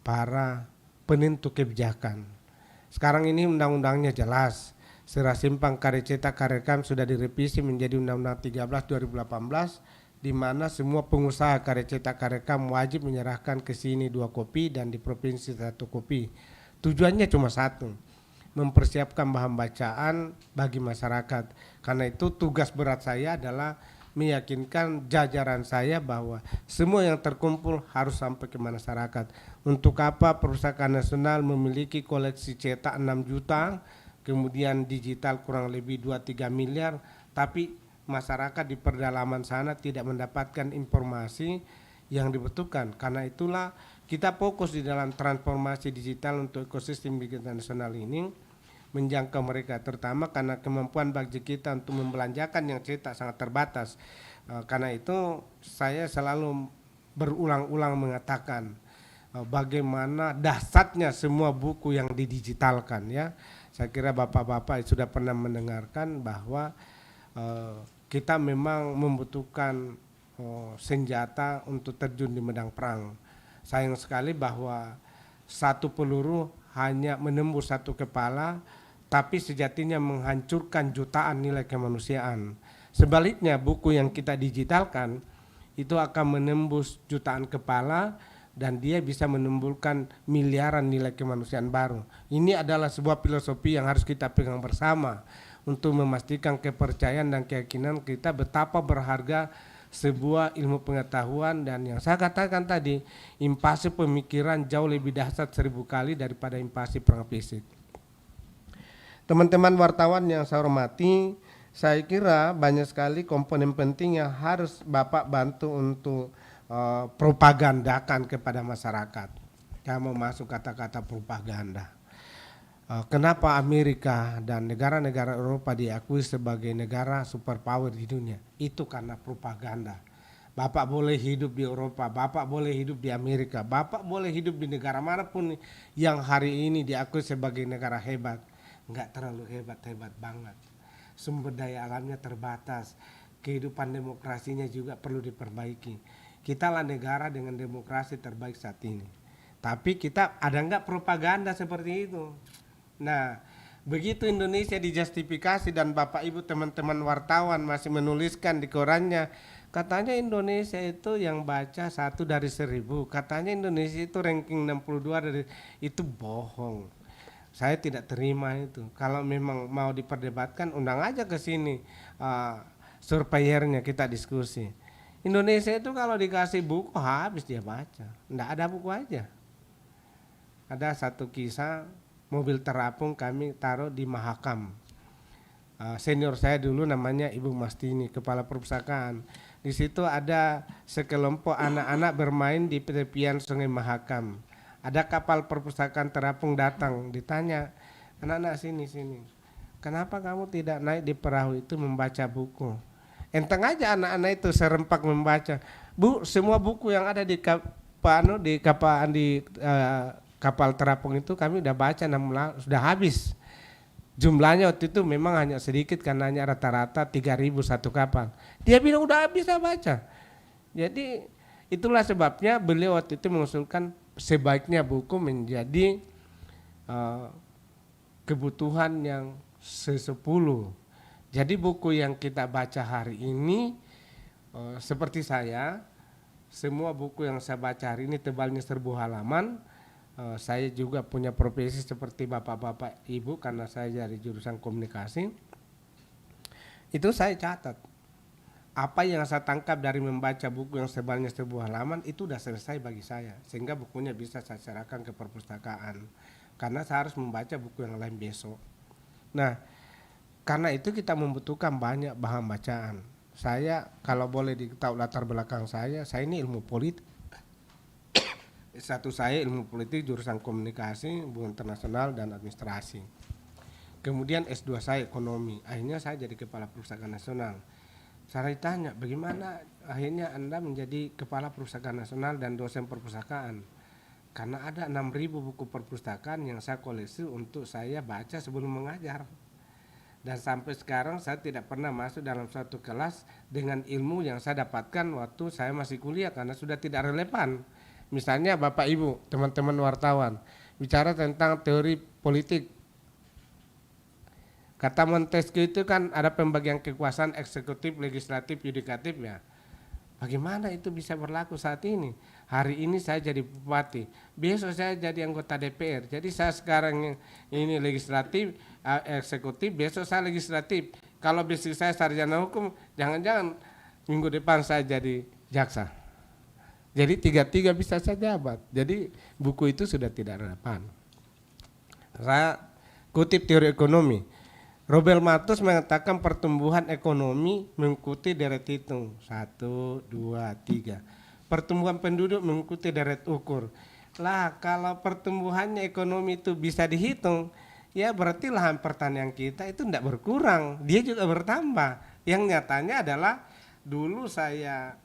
para penentu kebijakan. Sekarang ini undang-undangnya jelas. Serah simpang karya cetak, karya rekam sudah direvisi menjadi Undang-Undang 13 2018, di mana semua pengusaha karya cetak, karya rekam wajib menyerahkan ke sini 2 kopi dan di provinsi 1 kopi. Tujuannya cuma satu, mempersiapkan bahan bacaan bagi masyarakat. Karena itu tugas berat saya adalah meyakinkan jajaran saya bahwa semua yang terkumpul harus sampai ke masyarakat. Untuk apa Perpustakaan Nasional memiliki koleksi cetak 6 juta, kemudian digital kurang lebih 2-3 miliar, tapi masyarakat di pedalaman sana tidak mendapatkan informasi yang dibutuhkan. Karena itulah kita fokus di dalam transformasi digital untuk ekosistem digital nasional ini, menjangkau mereka, terutama karena kemampuan budget kita untuk membelanjakan yang cetak sangat terbatas. Karena itu saya selalu berulang-ulang mengatakan bagaimana dahsyatnya semua buku yang didigitalkan, ya. Saya kira bapak-bapak sudah pernah mendengarkan bahwa kita memang membutuhkan senjata untuk terjun di medan perang. Sayang sekali bahwa satu peluru hanya menembus satu kepala, tapi sejatinya menghancurkan jutaan nilai kemanusiaan. Sebaliknya, buku yang kita digitalkan itu akan menembus jutaan kepala dan dia bisa menimbulkan miliaran nilai kemanusiaan baru. Ini adalah sebuah filosofi yang harus kita pegang bersama untuk memastikan kepercayaan dan keyakinan kita betapa berharga sebuah ilmu pengetahuan, dan yang saya katakan tadi, invasi pemikiran jauh lebih dahsyat 1000 kali daripada invasi perang fisik. Teman-teman wartawan yang saya hormati, saya kira banyak sekali komponen penting yang harus Bapak bantu untuk propagandakan kepada masyarakat. Saya mau masuk kata-kata propaganda. Kenapa Amerika dan negara-negara Eropa diakui sebagai negara superpower di dunia? Itu karena propaganda. Bapak boleh hidup di Eropa, Bapak boleh hidup di Amerika, Bapak boleh hidup di negara manapun yang hari ini diakui sebagai negara hebat. Enggak terlalu hebat-hebat banget. Sumber daya alamnya terbatas. Kehidupan demokrasinya juga perlu diperbaiki. Kita lah negara dengan demokrasi terbaik saat ini. Tapi kita ada enggak propaganda seperti itu? Nah, begitu Indonesia dijustifikasi dan Bapak Ibu teman-teman wartawan masih menuliskan di korannya, katanya Indonesia itu yang baca 1 dari 1000, katanya Indonesia itu ranking 62 dari, itu bohong. Saya tidak terima itu. Kalau memang mau diperdebatkan, undang aja ke sini surveyornya, kita diskusi. Indonesia itu kalau dikasih buku habis dia baca, enggak ada buku aja. Ada satu kisah, mobil terapung kami taruh di Mahakam. Senior saya dulu namanya Ibu Mastini, kepala perpustakaan. Di situ ada sekelompok anak-anak bermain di tepian Sungai Mahakam. Ada kapal perpustakaan terapung datang, ditanya, anak-anak sini, kenapa kamu tidak naik di perahu itu membaca buku? Enteng aja anak-anak itu serempak membaca. Bu, semua buku yang ada di kapal terapung itu kami udah baca sudah habis. Jumlahnya waktu itu memang hanya sedikit karena hanya rata-rata 3.000 satu kapal. Dia bilang udah bisa baca. Jadi itulah sebabnya beliau waktu itu mengusulkan sebaiknya buku menjadi kebutuhan yang se-10. Jadi buku yang kita baca hari ini seperti saya, semua buku yang saya baca hari ini tebalnya 1.000 halaman. Saya juga punya profesi seperti bapak-bapak ibu karena saya dari jurusan komunikasi. Itu saya catat. Apa yang saya tangkap dari membaca buku yang sebalnya 1.000 halaman itu udah selesai bagi saya. Sehingga bukunya bisa saya serahkan ke perpustakaan. Karena saya harus membaca buku yang lain besok. Nah, karena itu kita membutuhkan banyak bahan bacaan. Saya kalau boleh diketahui latar belakang saya ini ilmu politik. S1 saya ilmu politik jurusan komunikasi, hubungan internasional dan administrasi. Kemudian S2 saya ekonomi. Akhirnya saya jadi kepala perpustakaan nasional. Saya ditanya, bagaimana akhirnya Anda menjadi kepala perpustakaan nasional dan dosen perpustakaan? Karena ada 6.000 buku perpustakaan yang saya koleksi untuk saya baca sebelum mengajar. Dan sampai sekarang saya tidak pernah masuk dalam suatu kelas dengan ilmu yang saya dapatkan waktu saya masih kuliah karena sudah tidak relevan. Misalnya Bapak Ibu, teman-teman wartawan, bicara tentang teori politik. Kata Montesquieu itu kan ada pembagian kekuasaan eksekutif, legislatif, yudikatif ya. Bagaimana itu bisa berlaku saat ini? Hari ini saya jadi bupati, besok saya jadi anggota DPR. Jadi saya sekarang ini legislatif, eksekutif, besok saya legislatif. Kalau besok saya sarjana hukum, jangan-jangan minggu depan saya jadi jaksa. Jadi tiga-tiga bisa saya jabat. Jadi buku itu sudah tidak relevan. Saya kutip teori ekonomi. Robert Malthus mengatakan pertumbuhan ekonomi mengikuti deret hitung. 1, 2, 3. Pertumbuhan penduduk mengikuti deret ukur. Lah kalau pertumbuhannya ekonomi itu bisa dihitung, ya berarti lahan pertanian kita itu tidak berkurang. Dia juga bertambah. Yang nyatanya adalah dulu saya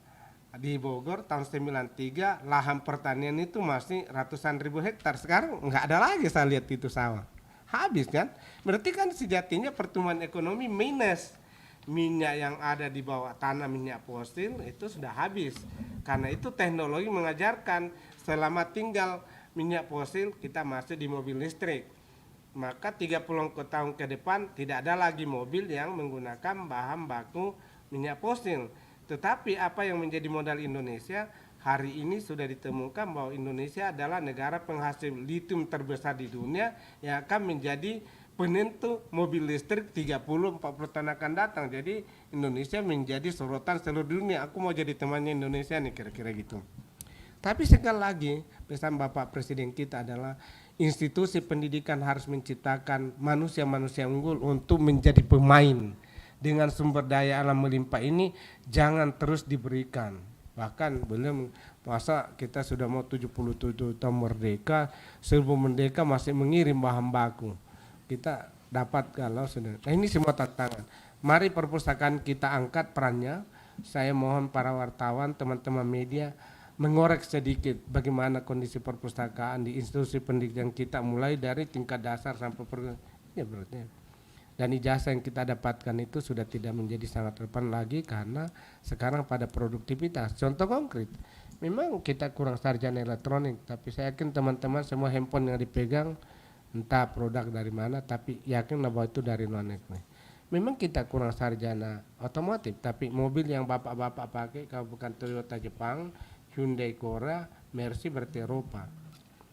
di Bogor tahun 93 lahan pertanian itu masih ratusan ribu hektar. Sekarang nggak ada lagi saya lihat itu sawah. Habis kan? Berarti kan sejatinya pertumbuhan ekonomi minus. Minyak yang ada di bawah tanah, minyak fosil itu sudah habis. Karena itu teknologi mengajarkan selama tinggal minyak fosil kita masuk di mobil listrik. Maka 30 tahun ke depan tidak ada lagi mobil yang menggunakan bahan baku minyak fosil. Tetapi apa yang menjadi modal Indonesia hari ini sudah ditemukan bahwa Indonesia adalah negara penghasil litium terbesar di dunia yang akan menjadi penentu mobil listrik 30-40 tahun akan datang. Jadi Indonesia menjadi sorotan seluruh dunia. Aku mau jadi temannya Indonesia nih kira-kira gitu. Tapi sekali lagi pesan Bapak Presiden kita adalah institusi pendidikan harus menciptakan manusia-manusia unggul untuk menjadi pemain. Dengan sumber daya alam melimpah ini jangan terus diberikan. Bahkan belum masa kita sudah mau 77 tahun merdeka, sebelum merdeka masih mengirim bahan baku. Kita dapat kalau sudah. Nah ini semua tantangan. Mari perpustakaan kita angkat perannya. Saya mohon para wartawan, teman-teman media mengorek sedikit bagaimana kondisi perpustakaan di institusi pendidikan kita mulai dari tingkat dasar sampai ya berarti. Dan ijazah yang kita dapatkan itu sudah tidak menjadi sangat relevan lagi karena sekarang pada produktivitas. Contoh konkret, memang kita kurang sarjana elektronik, tapi saya yakin teman-teman semua handphone yang dipegang entah produk dari mana, tapi yakin bahwa itu dari luar negeri. Memang kita kurang sarjana otomotif, tapi mobil yang bapak-bapak pakai kalau bukan Toyota Jepang, Hyundai Korea, Mercy berarti Eropa.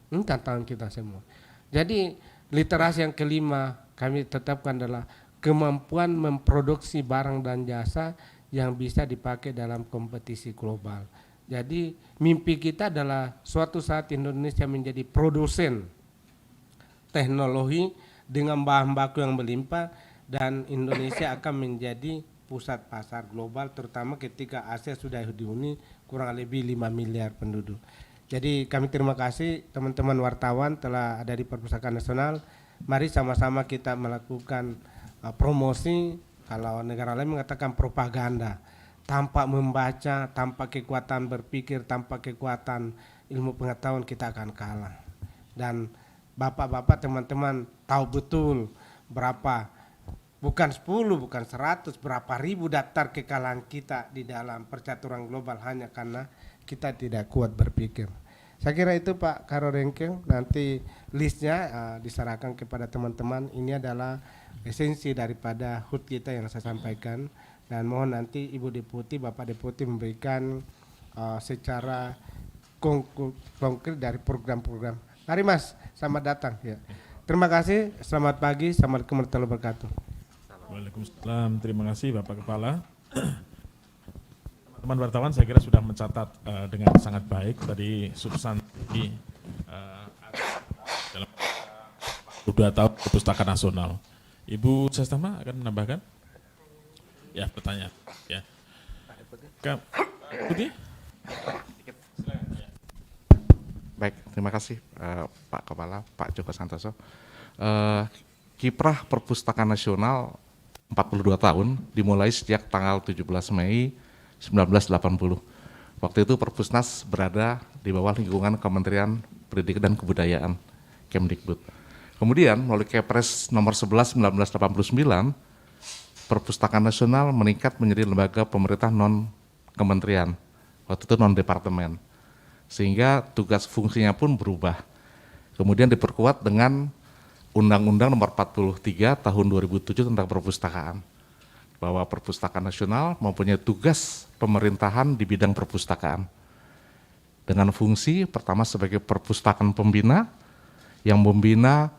Ini tantangan kita semua. Jadi literasi yang kelima kami tetapkan adalah kemampuan memproduksi barang dan jasa yang bisa dipakai dalam kompetisi global. Jadi mimpi kita adalah suatu saat Indonesia menjadi produsen teknologi dengan bahan baku yang berlimpah dan Indonesia akan menjadi pusat pasar global terutama ketika Asia sudah dihuni kurang lebih 5 miliar penduduk. Jadi kami terima kasih teman-teman wartawan telah ada di Perpustakaan Nasional. Mari sama-sama kita melakukan promosi, kalau negara lain mengatakan propaganda. Tanpa membaca, tanpa kekuatan berpikir, tanpa kekuatan ilmu pengetahuan kita akan kalah. dan bapak-bapak teman-teman tahu betul berapa, bukan 10, bukan 100, berapa ribu daftar kekalahan kita di dalam percaturan global hanya karena kita tidak kuat berpikir. Saya kira itu Pak Karo Rengkeng, nanti listnya diserahkan kepada teman-teman. Ini adalah esensi daripada HUT kita yang saya sampaikan, dan mohon nanti Ibu Deputi, Bapak Deputi memberikan secara konkret dari program-program. Mari Mas, selamat datang ya. Terima kasih, selamat pagi, Assalamualaikum warahmatullahi wabarakatuh. Waalaikumsalam, terima kasih Bapak Kepala. Teman wartawan saya kira sudah mencatat dengan sangat baik tadi substansi dalam 2 tahun Perpustakaan Nasional. Ibu Sestama akan menambahkan? Ya, pertanyaan. Ya. Putih? Baik, terima kasih Pak Kepala, Pak Joko Santoso. Kiprah Perpustakaan Nasional 42 tahun dimulai sejak tanggal 17 Mei 1980. Waktu itu Perpusnas berada di bawah lingkungan Kementerian Pendidikan dan Kebudayaan, Kemdikbud. Kemudian melalui Kepres nomor 11 1989, Perpustakaan Nasional meningkat menjadi lembaga pemerintah non-kementerian, waktu itu non-departemen. Sehingga tugas fungsinya pun berubah. Kemudian diperkuat dengan Undang-Undang Nomor 43 Tahun 2007 tentang Perpustakaan, bahwa Perpustakaan Nasional mempunyai tugas pemerintahan di bidang perpustakaan dengan fungsi pertama sebagai perpustakaan pembina yang membina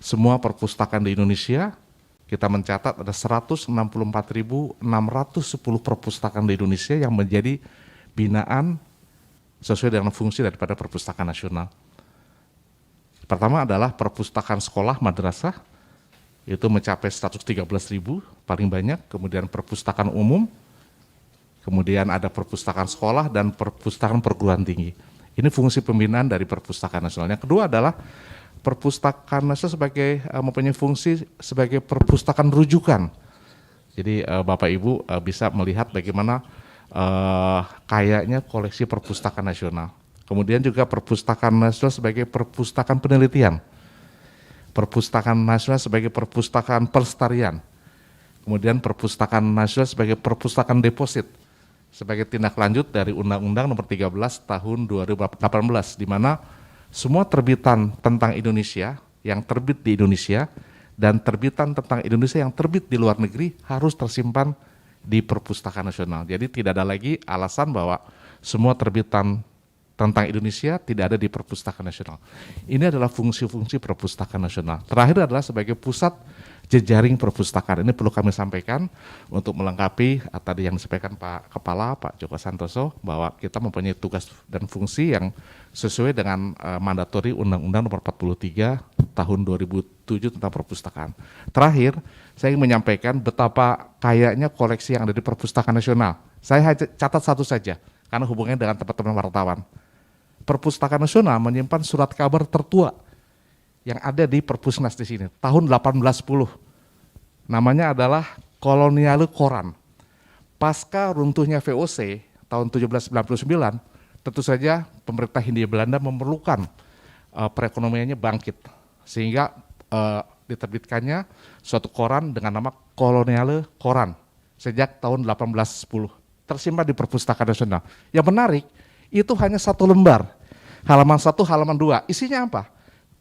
semua perpustakaan di Indonesia. Kita mencatat ada 164.610 perpustakaan di Indonesia yang menjadi binaan sesuai dengan fungsi daripada Perpustakaan Nasional. Pertama adalah perpustakaan sekolah madrasah, itu mencapai 113.000 paling banyak, kemudian perpustakaan umum, kemudian ada perpustakaan sekolah dan perpustakaan perguruan tinggi. Ini fungsi pembinaan dari Perpustakaan Nasional. Yang kedua adalah Perpustakaan Nasional mempunyai fungsi sebagai perpustakaan rujukan. Jadi Bapak Ibu bisa melihat bagaimana kayaknya koleksi Perpustakaan Nasional. Kemudian juga Perpustakaan Nasional sebagai perpustakaan penelitian, Perpustakaan Nasional sebagai perpustakaan pelestarian, kemudian Perpustakaan Nasional sebagai perpustakaan deposit, sebagai tindak lanjut dari Undang-Undang Nomor 13 Tahun 2018, di mana semua terbitan tentang Indonesia yang terbit di Indonesia dan terbitan tentang Indonesia yang terbit di luar negeri harus tersimpan di Perpustakaan Nasional. Jadi tidak ada lagi alasan bahwa semua terbitan tentang Indonesia tidak ada di Perpustakaan Nasional. Ini adalah fungsi-fungsi Perpustakaan Nasional. Terakhir adalah sebagai pusat jejaring perpustakaan. Ini perlu kami sampaikan untuk melengkapi tadi yang disampaikan Pak Kepala, Pak Joko Santoso, bahwa kita mempunyai tugas dan fungsi yang sesuai dengan mandatori Undang-Undang Nomor 43 Tahun 2007 tentang perpustakaan. Terakhir, saya ingin menyampaikan betapa kayanya koleksi yang ada di Perpustakaan Nasional. Saya catat satu saja, karena hubungannya dengan teman-teman wartawan. Perpustakaan Nasional menyimpan surat kabar tertua yang ada di Perpusnas di sini, tahun 1810. Namanya adalah Koloniale Koran. Pasca runtuhnya VOC tahun 1799, tentu saja pemerintah Hindia Belanda memerlukan perekonomiannya bangkit, sehingga diterbitkannya suatu koran dengan nama Koloniale Koran sejak tahun 1810. Tersimpan di Perpustakaan Nasional. Yang menarik, itu hanya satu lembar, halaman 1, halaman 2. Isinya apa?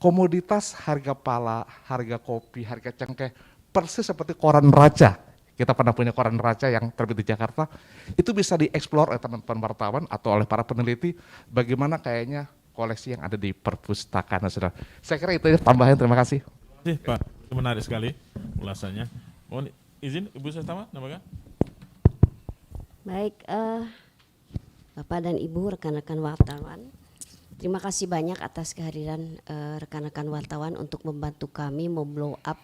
Komoditas, harga pala, harga kopi, harga cengkeh, persis seperti koran neraca. Kita pernah punya koran neraca yang terbit di Jakarta. Itu bisa dieksplor oleh teman-teman wartawan atau oleh para peneliti bagaimana kayaknya koleksi yang ada di Perpustakaan Nasional. Saya kira itu tambahan, terima kasih. Terima kasih Pak, itu menarik sekali ulasannya. Mohon izin Ibu Sestama, namakan? Baik, Bapak dan Ibu, rekan-rekan wartawan, terima kasih banyak atas kehadiran rekan-rekan wartawan untuk membantu kami memblow up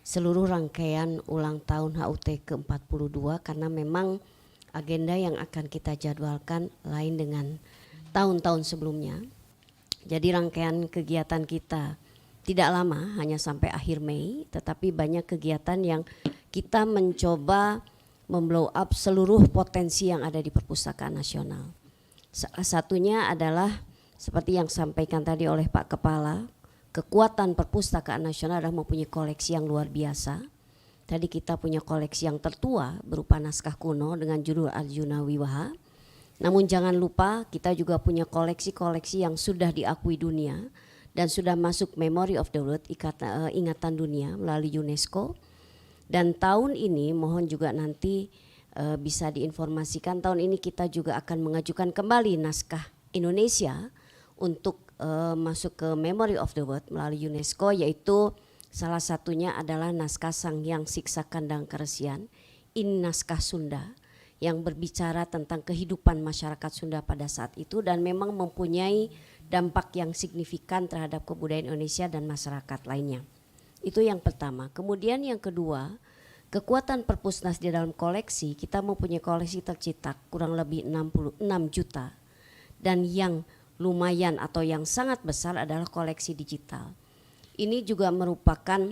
seluruh rangkaian ulang tahun HUT ke-42, karena memang agenda yang akan kita jadwalkan lain dengan tahun-tahun sebelumnya. Jadi rangkaian kegiatan kita tidak lama, hanya sampai akhir Mei, tetapi banyak kegiatan yang kita mencoba memblow up seluruh potensi yang ada di Perpustakaan Nasional. Salah satunya adalah seperti yang disampaikan tadi oleh Pak Kepala, kekuatan perpustakaan nasional adalah mempunyai koleksi yang luar biasa. Tadi kita punya koleksi yang tertua berupa naskah kuno dengan judul Arjuna Wiwaha. Namun jangan lupa kita juga punya koleksi-koleksi yang sudah diakui dunia dan sudah masuk Memory of the World, ingatan dunia melalui UNESCO. Dan tahun ini mohon juga nanti bisa diinformasikan, tahun ini kita juga akan mengajukan kembali naskah Indonesia untuk masuk ke Memory of the World melalui UNESCO, yaitu salah satunya adalah naskah Sang Hyang Siksa Kandang Keresian. Ini naskah Sunda yang berbicara tentang kehidupan masyarakat Sunda pada saat itu dan memang mempunyai dampak yang signifikan terhadap kebudayaan Indonesia dan masyarakat lainnya. Itu yang pertama. Kemudian yang kedua, kekuatan Perpusnas di dalam koleksi, kita mempunyai koleksi tercetak kurang lebih 66 juta. Dan yang lumayan atau yang sangat besar adalah koleksi digital. Ini juga merupakan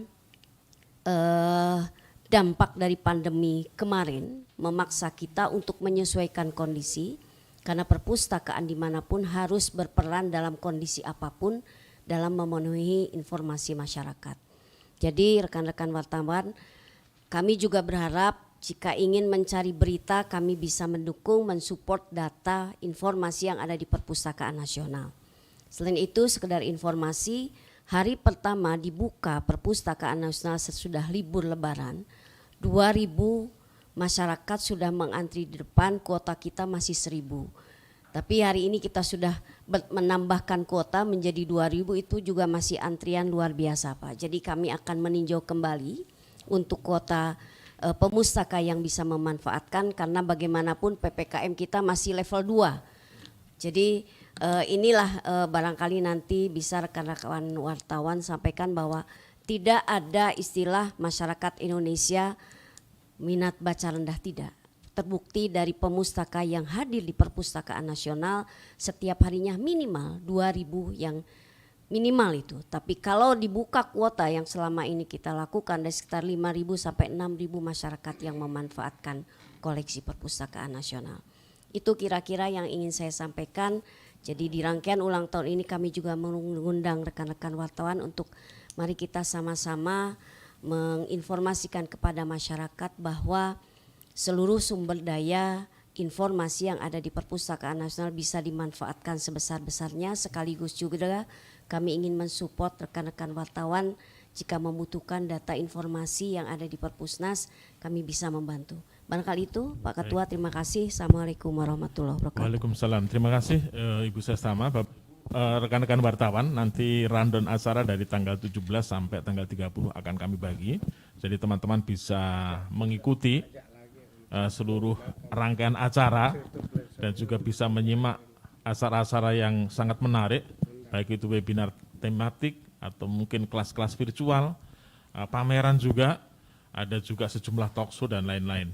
dampak dari pandemi kemarin memaksa kita untuk menyesuaikan kondisi, karena perpustakaan dimanapun harus berperan dalam kondisi apapun dalam memenuhi informasi masyarakat. Jadi rekan-rekan wartawan, kami juga berharap jika ingin mencari berita kami bisa mendukung, mensupport data informasi yang ada di Perpustakaan Nasional. Selain itu sekedar informasi, hari pertama dibuka Perpustakaan Nasional sesudah libur Lebaran, 2.000 masyarakat sudah mengantri di depan, kuota kita masih 1.000. Tapi hari ini kita sudah menambahkan kuota menjadi 2.000, itu juga masih antrian luar biasa Pak. Jadi kami akan meninjau kembali untuk kuota pemustaka yang bisa memanfaatkan, karena bagaimanapun PPKM kita masih level 2. Jadi inilah barangkali nanti bisa rekan-rekan wartawan sampaikan bahwa tidak ada istilah masyarakat Indonesia minat baca rendah, tidak. Terbukti dari pemustaka yang hadir di Perpustakaan Nasional setiap harinya minimal 2.000 yang minimal itu. Tapi kalau dibuka kuota yang selama ini kita lakukan, ada sekitar 5.000 sampai 6.000 masyarakat yang memanfaatkan koleksi Perpustakaan Nasional. Itu kira-kira yang ingin saya sampaikan. Jadi di rangkaian ulang tahun ini kami juga mengundang rekan-rekan wartawan untuk mari kita sama-sama menginformasikan kepada masyarakat bahwa seluruh sumber daya informasi yang ada di Perpustakaan Nasional bisa dimanfaatkan sebesar-besarnya, sekaligus juga kami ingin mensupport rekan-rekan wartawan jika membutuhkan data informasi yang ada di Perpusnas, kami bisa membantu. Barangkali itu Pak Ketua, terima kasih. Assalamualaikum warahmatullahi wabarakatuh. Waalaikumsalam. Terima kasih Ibu Sestama, rekan-rekan wartawan. Nanti rundown acara dari tanggal 17 sampai tanggal 30 akan kami bagi. Jadi teman-teman bisa mengikuti seluruh rangkaian acara dan juga bisa menyimak acara-acara yang sangat menarik, baik itu webinar tematik atau mungkin kelas-kelas virtual, pameran juga, ada juga sejumlah talkshow dan lain-lain.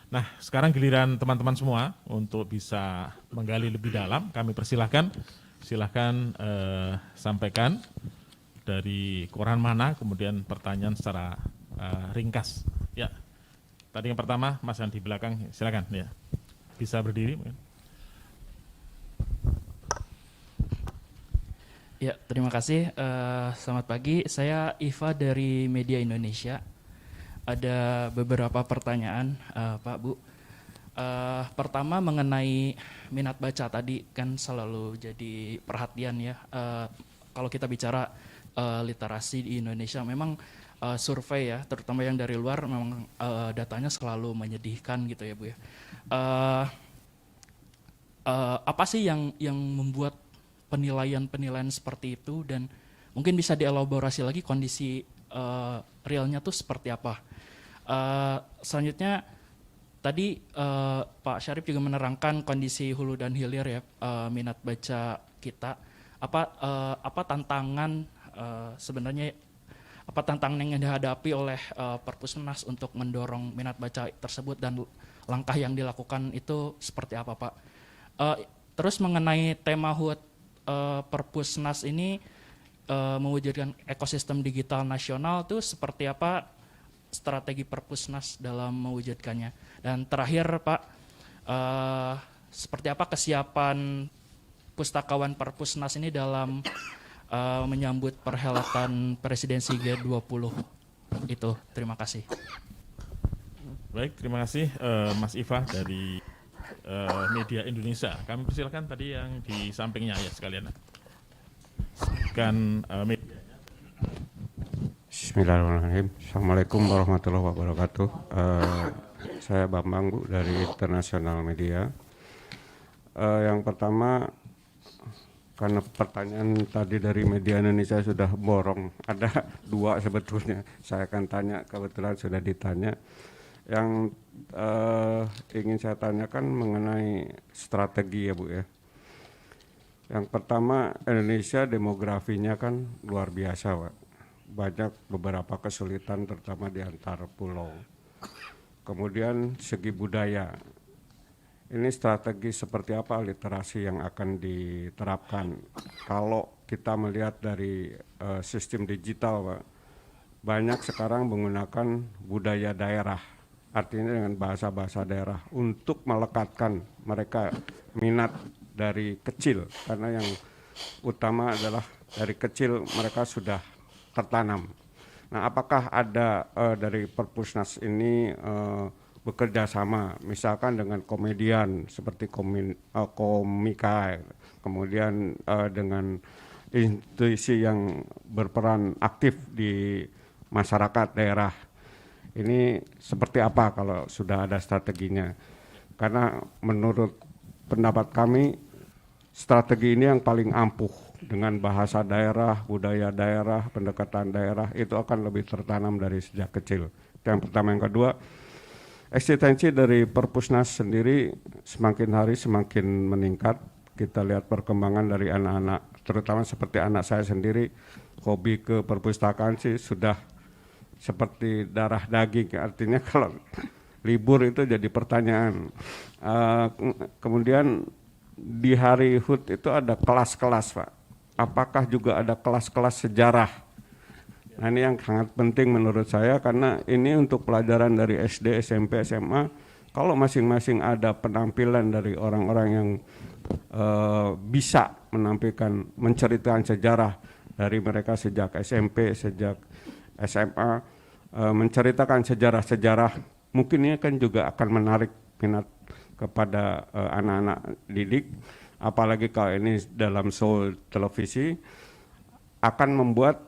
Nah, sekarang giliran teman-teman semua untuk bisa menggali lebih dalam. Kami persilahkan, sampaikan dari koran mana, kemudian pertanyaan secara ringkas. Ya. Tadi yang pertama, Mas yang di belakang, silakan ya. Bisa berdiri mungkin. Ya, terima kasih. Selamat pagi, saya Iva dari Media Indonesia. Ada beberapa pertanyaan, Pak, Bu. Pertama mengenai minat baca, tadi kan selalu jadi perhatian ya. Kalau kita bicara literasi di Indonesia, memang survei ya, terutama yang dari luar, memang datanya selalu menyedihkan gitu ya, Bu ya. Apa sih yang membuat penilaian seperti itu, dan mungkin bisa dielaborasi lagi kondisi realnya tuh seperti apa? Selanjutnya tadi Pak Syarif juga menerangkan kondisi hulu dan hilir ya, minat baca kita. Apa tantangan sebenarnya, apa tantangan yang dihadapi oleh Perpusnas untuk mendorong minat baca tersebut, dan langkah yang dilakukan itu seperti apa, Pak? Terus mengenai tema HUT Perpusnas ini mewujudkan ekosistem digital nasional itu seperti apa strategi Perpusnas dalam mewujudkannya? Dan terakhir Pak, seperti apa kesiapan pustakawan Perpusnas ini dalam menyambut perhelatan presidensi G20 itu. Terima kasih. Baik, terima kasih Mas Iva dari Media Indonesia. Kami persilakan tadi yang di sampingnya ya sekalian. Kan media. Bismillahirrahmanirrahim. Assalamualaikum warahmatullahi wabarakatuh. Saya Bambang, Bu, dari International Media. Yang pertama, karena pertanyaan tadi dari Media Indonesia sudah borong, ada dua sebetulnya. Saya akan tanya, kebetulan sudah ditanya. Yang ingin saya tanyakan mengenai strategi ya, Bu, ya. Yang pertama, Indonesia demografinya kan luar biasa, Pak. Banyak beberapa kesulitan terutama di antar pulau. Kemudian segi budaya, ini strategi seperti apa literasi yang akan diterapkan? Kalau kita melihat dari sistem digital, Pak, banyak sekarang menggunakan budaya daerah, artinya dengan bahasa-bahasa daerah untuk melekatkan mereka minat dari kecil, karena yang utama adalah dari kecil mereka sudah tertanam. Nah, apakah ada dari Perpusnas ini bekerja sama misalkan dengan komedian seperti komika, kemudian dengan institusi yang berperan aktif di masyarakat daerah. Ini seperti apa kalau sudah ada strateginya? Karena menurut pendapat kami strategi ini yang paling ampuh, dengan bahasa daerah, budaya daerah, pendekatan daerah, itu akan lebih tertanam dari sejak kecil. Itu yang pertama. Yang kedua, eksistensi dari Perpusnas sendiri semakin hari semakin meningkat. Kita lihat perkembangan dari anak-anak, terutama seperti anak saya sendiri, hobi ke perpustakaan sih sudah seperti darah daging. Artinya kalau libur itu jadi pertanyaan. Kemudian di hari HUT itu ada kelas-kelas, Pak. Apakah juga ada kelas-kelas sejarah? Nah, ini yang sangat penting menurut saya, karena ini untuk pelajaran dari SD, SMP, SMA. Kalau masing-masing ada penampilan dari orang-orang yang bisa menampilkan, menceritakan sejarah dari mereka sejak SMP, sejak SMA, menceritakan sejarah-sejarah, mungkin ini kan juga akan menarik minat kepada anak-anak didik. Apalagi kalau ini dalam show televisi, akan membuat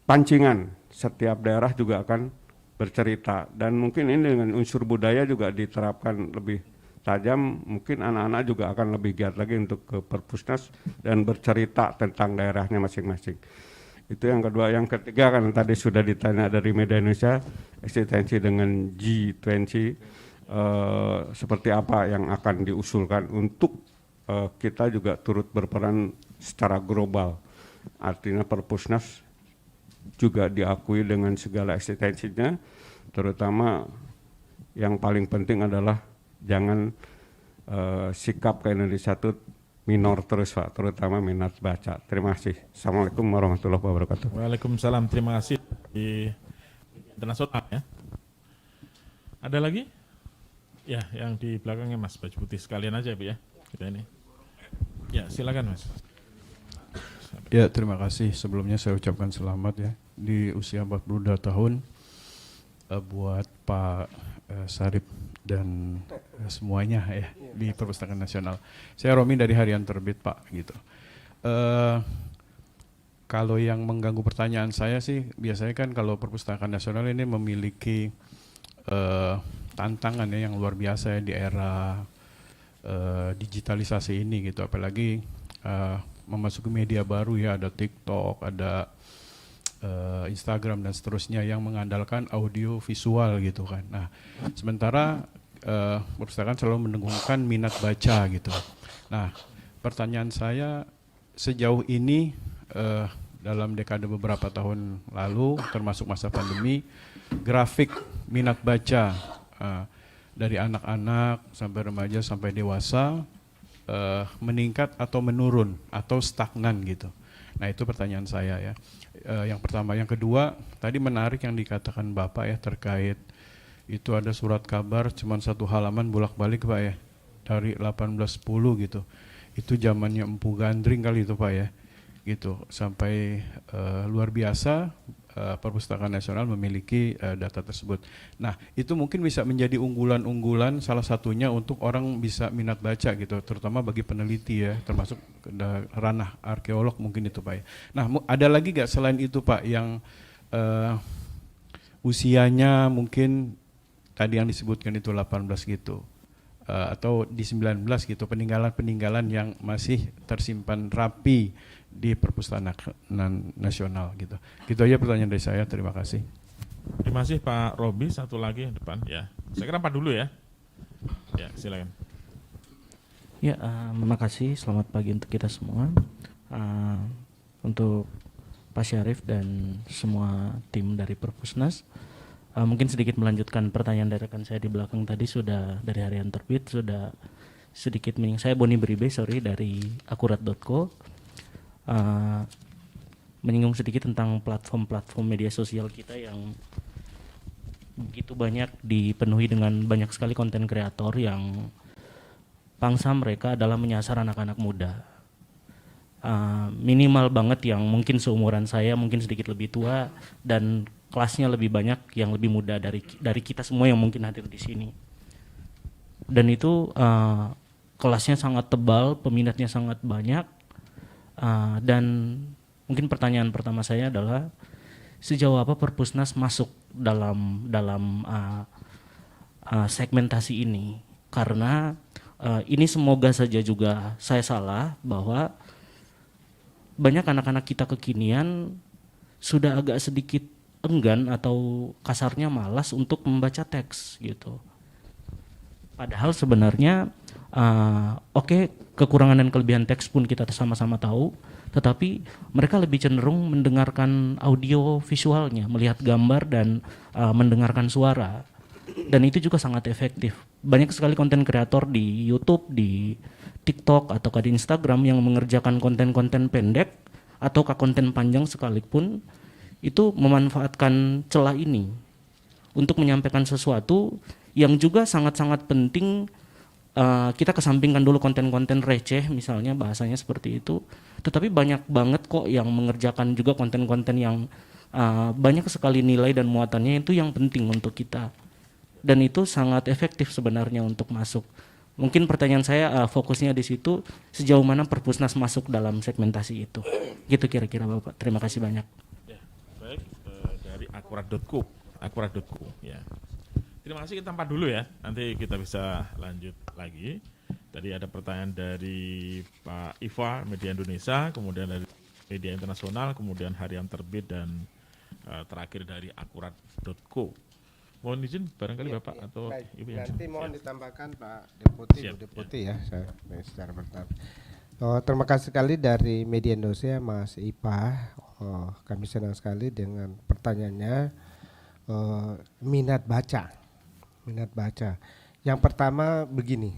pancingan. Setiap daerah juga akan bercerita, dan mungkin ini dengan unsur budaya juga diterapkan lebih tajam. Mungkin anak-anak juga akan lebih giat lagi untuk ke Perpusnas dan bercerita tentang daerahnya masing-masing. Itu yang kedua. Yang ketiga, kan tadi sudah ditanya dari Media Indonesia, eksistensi dengan G20, seperti apa yang akan diusulkan untuk kita juga turut berperan secara global. Artinya Perpusnas juga diakui dengan segala eksistensinya, terutama yang paling penting adalah jangan sikap ke Indonesia itu minor terus, Pak, terutama minat baca. Terima kasih. Assalamualaikum warahmatullahi wabarakatuh. Waalaikumsalam, terima kasih di internasional ya. Ada lagi? Ya, yang di belakangnya Mas, baju putih sekalian aja, Bu, ya. Kita ini. Ya, silakan Mas. Ya, terima kasih. Sebelumnya saya ucapkan selamat ya di usia 42 tahun buat Pak Sarip dan semuanya ya di Perpustakaan Nasional. Saya Romi dari Harian Terbit, Pak, gitu. Kalau yang mengganggu pertanyaan saya sih, biasanya kan kalau Perpustakaan Nasional ini memiliki tantangan ya yang luar biasa ya di era digitalisasi ini gitu, apalagi memasuki media baru ya, ada TikTok, ada Instagram dan seterusnya yang mengandalkan audio visual gitu kan. Nah, sementara perpustakaan selalu mendengungkan minat baca gitu. Nah, pertanyaan saya sejauh ini dalam dekade beberapa tahun lalu, termasuk masa pandemi, grafik minat baca dari anak-anak sampai remaja sampai dewasa meningkat atau menurun atau stagnan gitu. Nah, itu pertanyaan saya ya. Yang pertama. Yang kedua, tadi menarik yang dikatakan Bapak ya terkait itu ada surat kabar cuman satu halaman bolak-balik, Pak ya, dari 1810 gitu. Itu zamannya Empu Gandring kali itu, Pak ya. gitu. Sampai luar biasa Perpustakaan Nasional memiliki data tersebut. Nah, itu mungkin bisa menjadi unggulan-unggulan salah satunya untuk orang bisa minat baca gitu, terutama bagi peneliti ya, termasuk ranah arkeolog mungkin itu Pak. Nah, ada lagi nggak selain itu Pak yang usianya mungkin tadi yang disebutkan itu 18 gitu, atau di 19 gitu, peninggalan-peninggalan yang masih tersimpan rapi di Perpustakaan Nasional gitu. Gitu aja pertanyaan dari saya, terima kasih. Terima kasih Pak Robi, satu lagi yang depan ya. Saya kira Pak dulu ya. Ya, silakan. Ya, terima kasih. Selamat pagi untuk kita semua. Untuk Pak Syarif dan semua tim dari Perpusnas. Mungkin sedikit melanjutkan pertanyaan dari rekan saya di belakang tadi, sudah dari Harian Terbit, sudah sedikit saya Boni Beribe, dari akurat.co, menyinggung sedikit tentang platform-platform media sosial kita yang begitu banyak dipenuhi dengan banyak sekali konten kreator yang pangsa mereka adalah menyasar anak-anak muda. Minimal banget yang mungkin seumuran saya, mungkin sedikit lebih tua, dan kelasnya lebih banyak yang lebih muda dari kita semua yang mungkin hadir di sini. Dan itu kelasnya sangat tebal, peminatnya sangat banyak, dan mungkin pertanyaan pertama saya adalah sejauh apa Perpusnas masuk dalam segmentasi ini, karena ini semoga saja juga saya salah bahwa banyak anak-anak kita kekinian sudah agak sedikit enggan atau kasarnya malas untuk membaca teks gitu. Padahal sebenarnya kekurangan dan kelebihan teks pun kita sama-sama tahu, tetapi mereka lebih cenderung mendengarkan audio visualnya, melihat gambar dan mendengarkan suara. Dan itu juga sangat efektif. Banyak sekali konten kreator di YouTube, di TikTok atau di Instagram yang mengerjakan konten-konten pendek atau konten panjang sekalipun, itu memanfaatkan celah ini untuk menyampaikan sesuatu yang juga sangat-sangat penting. Kita kesampingkan dulu konten-konten receh misalnya, bahasanya seperti itu, tetapi banyak banget kok yang mengerjakan juga konten-konten yang banyak sekali nilai dan muatannya, itu yang penting untuk kita, dan itu sangat efektif sebenarnya untuk masuk. Mungkin pertanyaan saya fokusnya di situ, sejauh mana Perpusnas masuk dalam segmentasi itu, gitu kira-kira Bapak. Terima kasih banyak. Ya, baik, dari akurat.co ya. Terima kasih, kita tempat dulu ya, nanti kita bisa lanjut lagi. Tadi ada pertanyaan dari Pak Iva, Media Indonesia, kemudian dari Media Internasional, kemudian Harian Terbit, dan terakhir dari akurat.co. Mohon izin barangkali Bapak atau baik. Ibu yang Nanti mohon ya. ditambahkan Pak Deputi, Siap, Bu Deputi ya, saya secara bertahap. Terima kasih sekali dari Media Indonesia, Mas Ipa. Kami senang sekali dengan pertanyaannya. Minat baca. Yang pertama begini,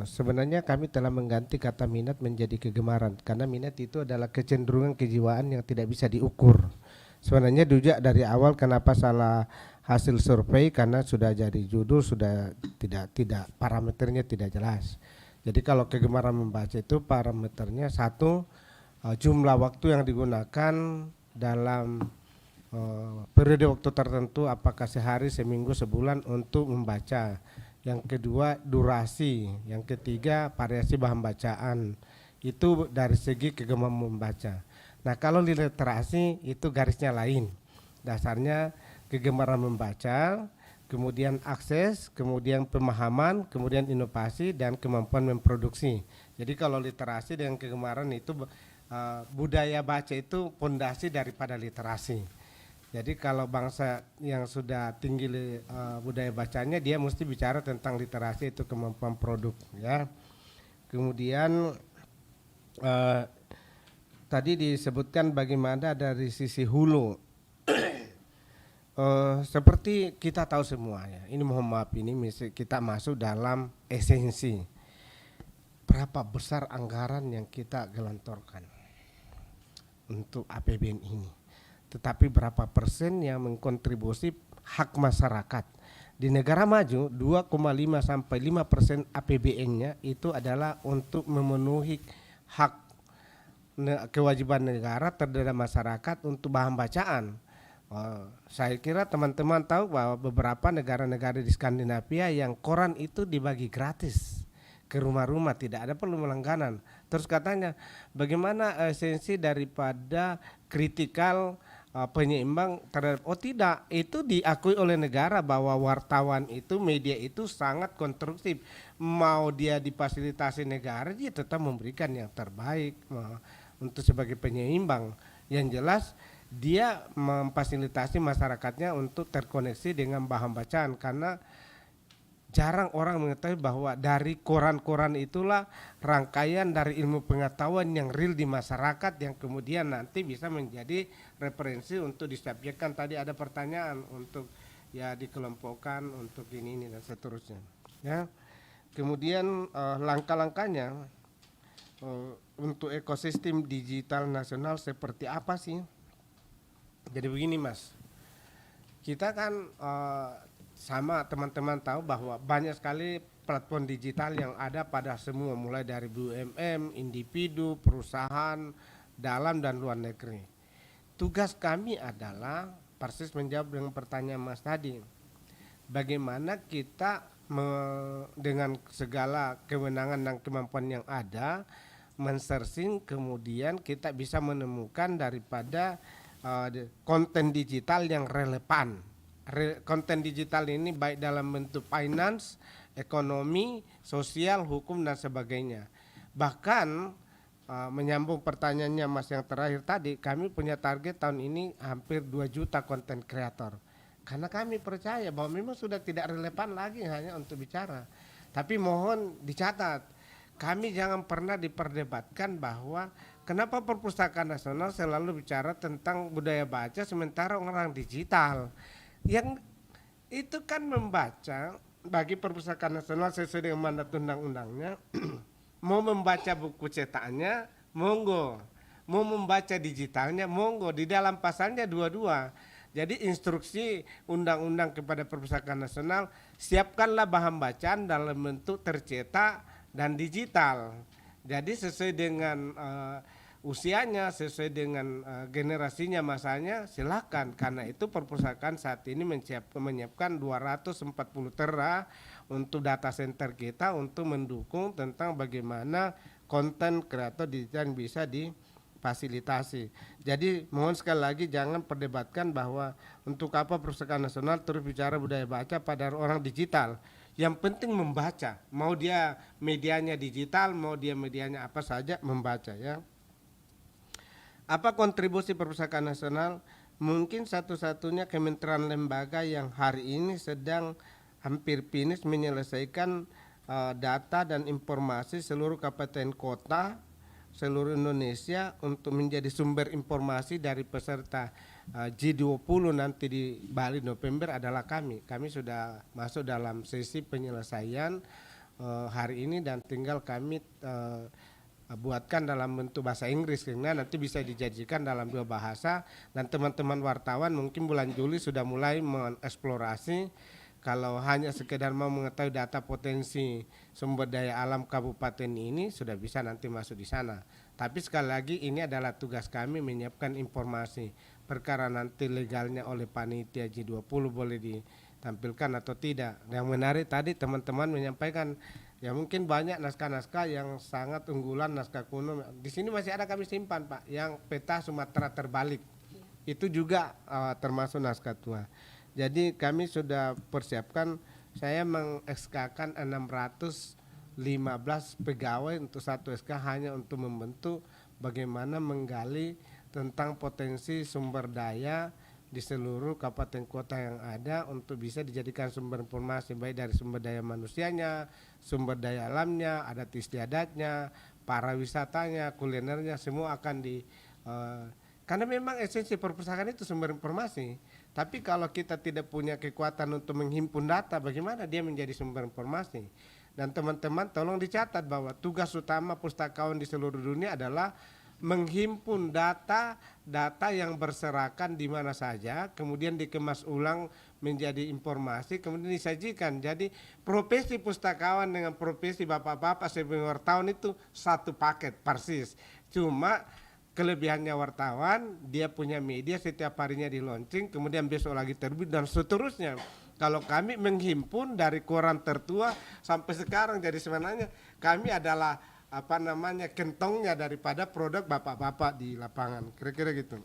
sebenarnya kami telah mengganti kata minat menjadi kegemaran, karena minat itu adalah kecenderungan kejiwaan yang tidak bisa diukur. Sebenarnya juga dari awal kenapa salah hasil survei, karena sudah jadi judul sudah tidak parameternya tidak jelas. Jadi kalau kegemaran membaca itu parameternya satu, jumlah waktu yang digunakan dalam periode waktu tertentu, apakah sehari, seminggu, sebulan untuk membaca. Yang kedua durasi, yang ketiga variasi bahan bacaan. Itu dari segi kegemaran membaca. Nah kalau literasi itu garisnya lain, dasarnya kegemaran membaca, kemudian akses, kemudian pemahaman, kemudian inovasi, dan kemampuan memproduksi. Jadi kalau literasi dengan kegemaran itu budaya baca itu pondasi daripada literasi. Jadi kalau bangsa yang sudah tinggi budaya bacanya, dia mesti bicara tentang literasi, itu kemampuan produk ya. Kemudian tadi disebutkan bagaimana dari sisi hulu. Seperti kita tahu semua ya, ini mohon maaf, ini kita masuk dalam esensi. Berapa besar anggaran yang kita gelontorkan untuk APBN ini, tetapi berapa persen yang mengkontribusi hak masyarakat. Di negara maju 2,5 sampai 5% APBN-nya itu adalah untuk memenuhi hak kewajiban negara terhadap masyarakat untuk bahan bacaan. Saya kira teman-teman tahu bahwa beberapa negara-negara di Skandinavia yang koran itu dibagi gratis ke rumah-rumah, tidak ada perlu langganan. Terus katanya bagaimana esensi daripada kritikal penyeimbang terhadap, oh tidak, itu diakui oleh negara bahwa wartawan itu, media itu sangat konstruktif. Mau dia difasilitasi negara, dia tetap memberikan yang terbaik untuk sebagai penyeimbang. Yang jelas dia memfasilitasi masyarakatnya untuk terkoneksi dengan bahan bacaan, karena jarang orang mengetahui bahwa dari koran-koran itulah rangkaian dari ilmu pengetahuan yang real di masyarakat yang kemudian nanti bisa menjadi referensi untuk disubjekkan. Tadi ada pertanyaan untuk ya dikelompokkan untuk ini dan seterusnya. Ya. Kemudian langkah-langkahnya untuk ekosistem digital nasional seperti apa sih? Jadi begini Mas, kita kan sama teman-teman tahu bahwa banyak sekali platform digital yang ada pada semua, mulai dari BUMN, individu, perusahaan, dalam dan luar negeri. Tugas kami adalah persis menjawab dengan pertanyaan Mas tadi, bagaimana kita dengan segala kewenangan dan kemampuan yang ada, men-searching kemudian kita bisa menemukan daripada konten digital yang relevan. Konten digital ini baik dalam bentuk finance, ekonomi, sosial, hukum dan sebagainya. Bahkan menyambung pertanyaannya Mas yang terakhir tadi, kami punya target tahun ini hampir 2 juta konten kreator. Karena kami percaya bahwa memang sudah tidak relevan lagi hanya untuk bicara. Tapi mohon dicatat, kami jangan pernah diperdebatkan bahwa kenapa Perpustakaan Nasional selalu bicara tentang budaya baca sementara orang digital. Yang itu kan membaca bagi Perpustakaan Nasional sesuai dengan mandat undang-undangnya, mau membaca buku cetaknya, monggo. Mau membaca digitalnya, monggo. Di dalam pasalnya dua-dua. Jadi instruksi undang-undang kepada Perpustakaan Nasional, siapkanlah bahan bacaan dalam bentuk tercetak dan digital. Jadi sesuai dengan usianya, sesuai dengan generasinya, masanya, silakan. Karena itu perpustakaan saat ini menyiapkan 240 tera untuk data center kita untuk mendukung tentang bagaimana konten kreator digital bisa difasilitasi. Jadi mohon sekali lagi jangan perdebatkan bahwa untuk apa Perpustakaan Nasional terus bicara budaya baca pada orang digital. Yang penting membaca, mau dia medianya digital, mau dia medianya apa saja, membaca ya. Apa kontribusi Perpustakaan Nasional? Mungkin satu-satunya kementerian lembaga yang hari ini sedang hampir finish menyelesaikan data dan informasi seluruh kabupaten kota seluruh Indonesia untuk menjadi sumber informasi dari peserta G20 nanti di Bali November adalah kami. Kami sudah masuk dalam sesi penyelesaian hari ini dan tinggal kami buatkan dalam bentuk bahasa Inggris karena nanti bisa dijadikan dalam 2 bahasa dan teman-teman wartawan mungkin bulan Juli sudah mulai mengeksplorasi. Kalau hanya sekedar mau mengetahui data potensi sumber daya alam kabupaten ini sudah bisa nanti masuk di sana. Tapi sekali lagi ini adalah tugas kami menyiapkan informasi. Perkara nanti legalnya oleh panitia G20 boleh ditampilkan atau tidak. Yang menarik tadi teman-teman menyampaikan ya mungkin banyak naskah-naskah yang sangat unggulan, naskah kuno. Di sini masih ada kami simpan Pak, yang peta Sumatera terbalik. Itu juga termasuk naskah tua. Jadi kami sudah persiapkan, saya meng-SK-kan 615 pegawai untuk 1 SK hanya untuk membentuk bagaimana menggali tentang potensi sumber daya di seluruh kabupaten kota yang ada untuk bisa dijadikan sumber informasi baik dari sumber daya manusianya, sumber daya alamnya, adat istiadatnya, para wisatanya, kulinernya semua akan karena memang esensi perpustakaan itu sumber informasi. Tapi kalau kita tidak punya kekuatan untuk menghimpun data, bagaimana dia menjadi sumber informasi? Dan teman-teman tolong dicatat bahwa tugas utama pustakawan di seluruh dunia adalah menghimpun data yang berserakan di mana saja, kemudian dikemas ulang menjadi informasi, kemudian disajikan. Jadi profesi pustakawan dengan profesi bapak-bapak sebagai wartawan itu satu paket persis. Cuma kelebihannya wartawan, dia punya media setiap harinya di launching, kemudian besok lagi terbit dan seterusnya. Kalau kami menghimpun dari koran tertua sampai sekarang, jadi sebenarnya kami adalah kentongnya daripada produk bapak-bapak di lapangan, kira-kira gitu.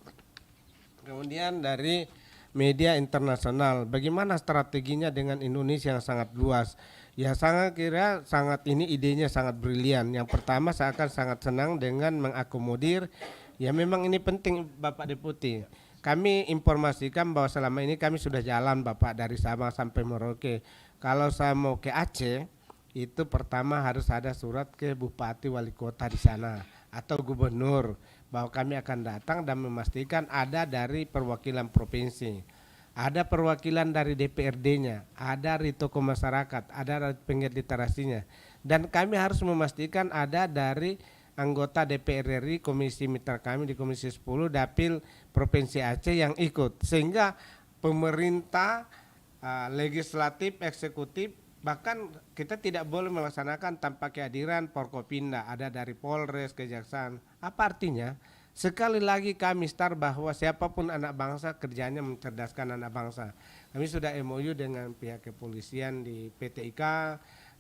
Kemudian dari media internasional, bagaimana strateginya dengan Indonesia yang sangat luas? Ya sangat ini idenya sangat brilian. Yang pertama saya akan sangat senang dengan mengakomodir. Ya memang ini penting Bapak Deputi. Kami informasikan bahwa selama ini kami sudah jalan Bapak dari Sabang sampai Merauke. Kalau saya mau ke Aceh, itu pertama harus ada surat ke Bupati Wali Kota di sana atau Gubernur bahwa kami akan datang dan memastikan ada dari perwakilan provinsi, ada perwakilan dari DPRD-nya, ada dari tokoh masyarakat, ada dari penggiat literasinya, dan kami harus memastikan ada dari anggota DPR RI komisi mitra kami di Komisi 10 Dapil Provinsi Aceh yang ikut, sehingga pemerintah, legislatif, eksekutif, bahkan kita tidak boleh melaksanakan tanpa kehadiran Forkopimda, ada dari Polres, Kejaksaan. Apa artinya? Sekali lagi kami start bahwa siapapun anak bangsa kerjanya mencerdaskan anak bangsa. Kami sudah MOU dengan pihak kepolisian di PTIK,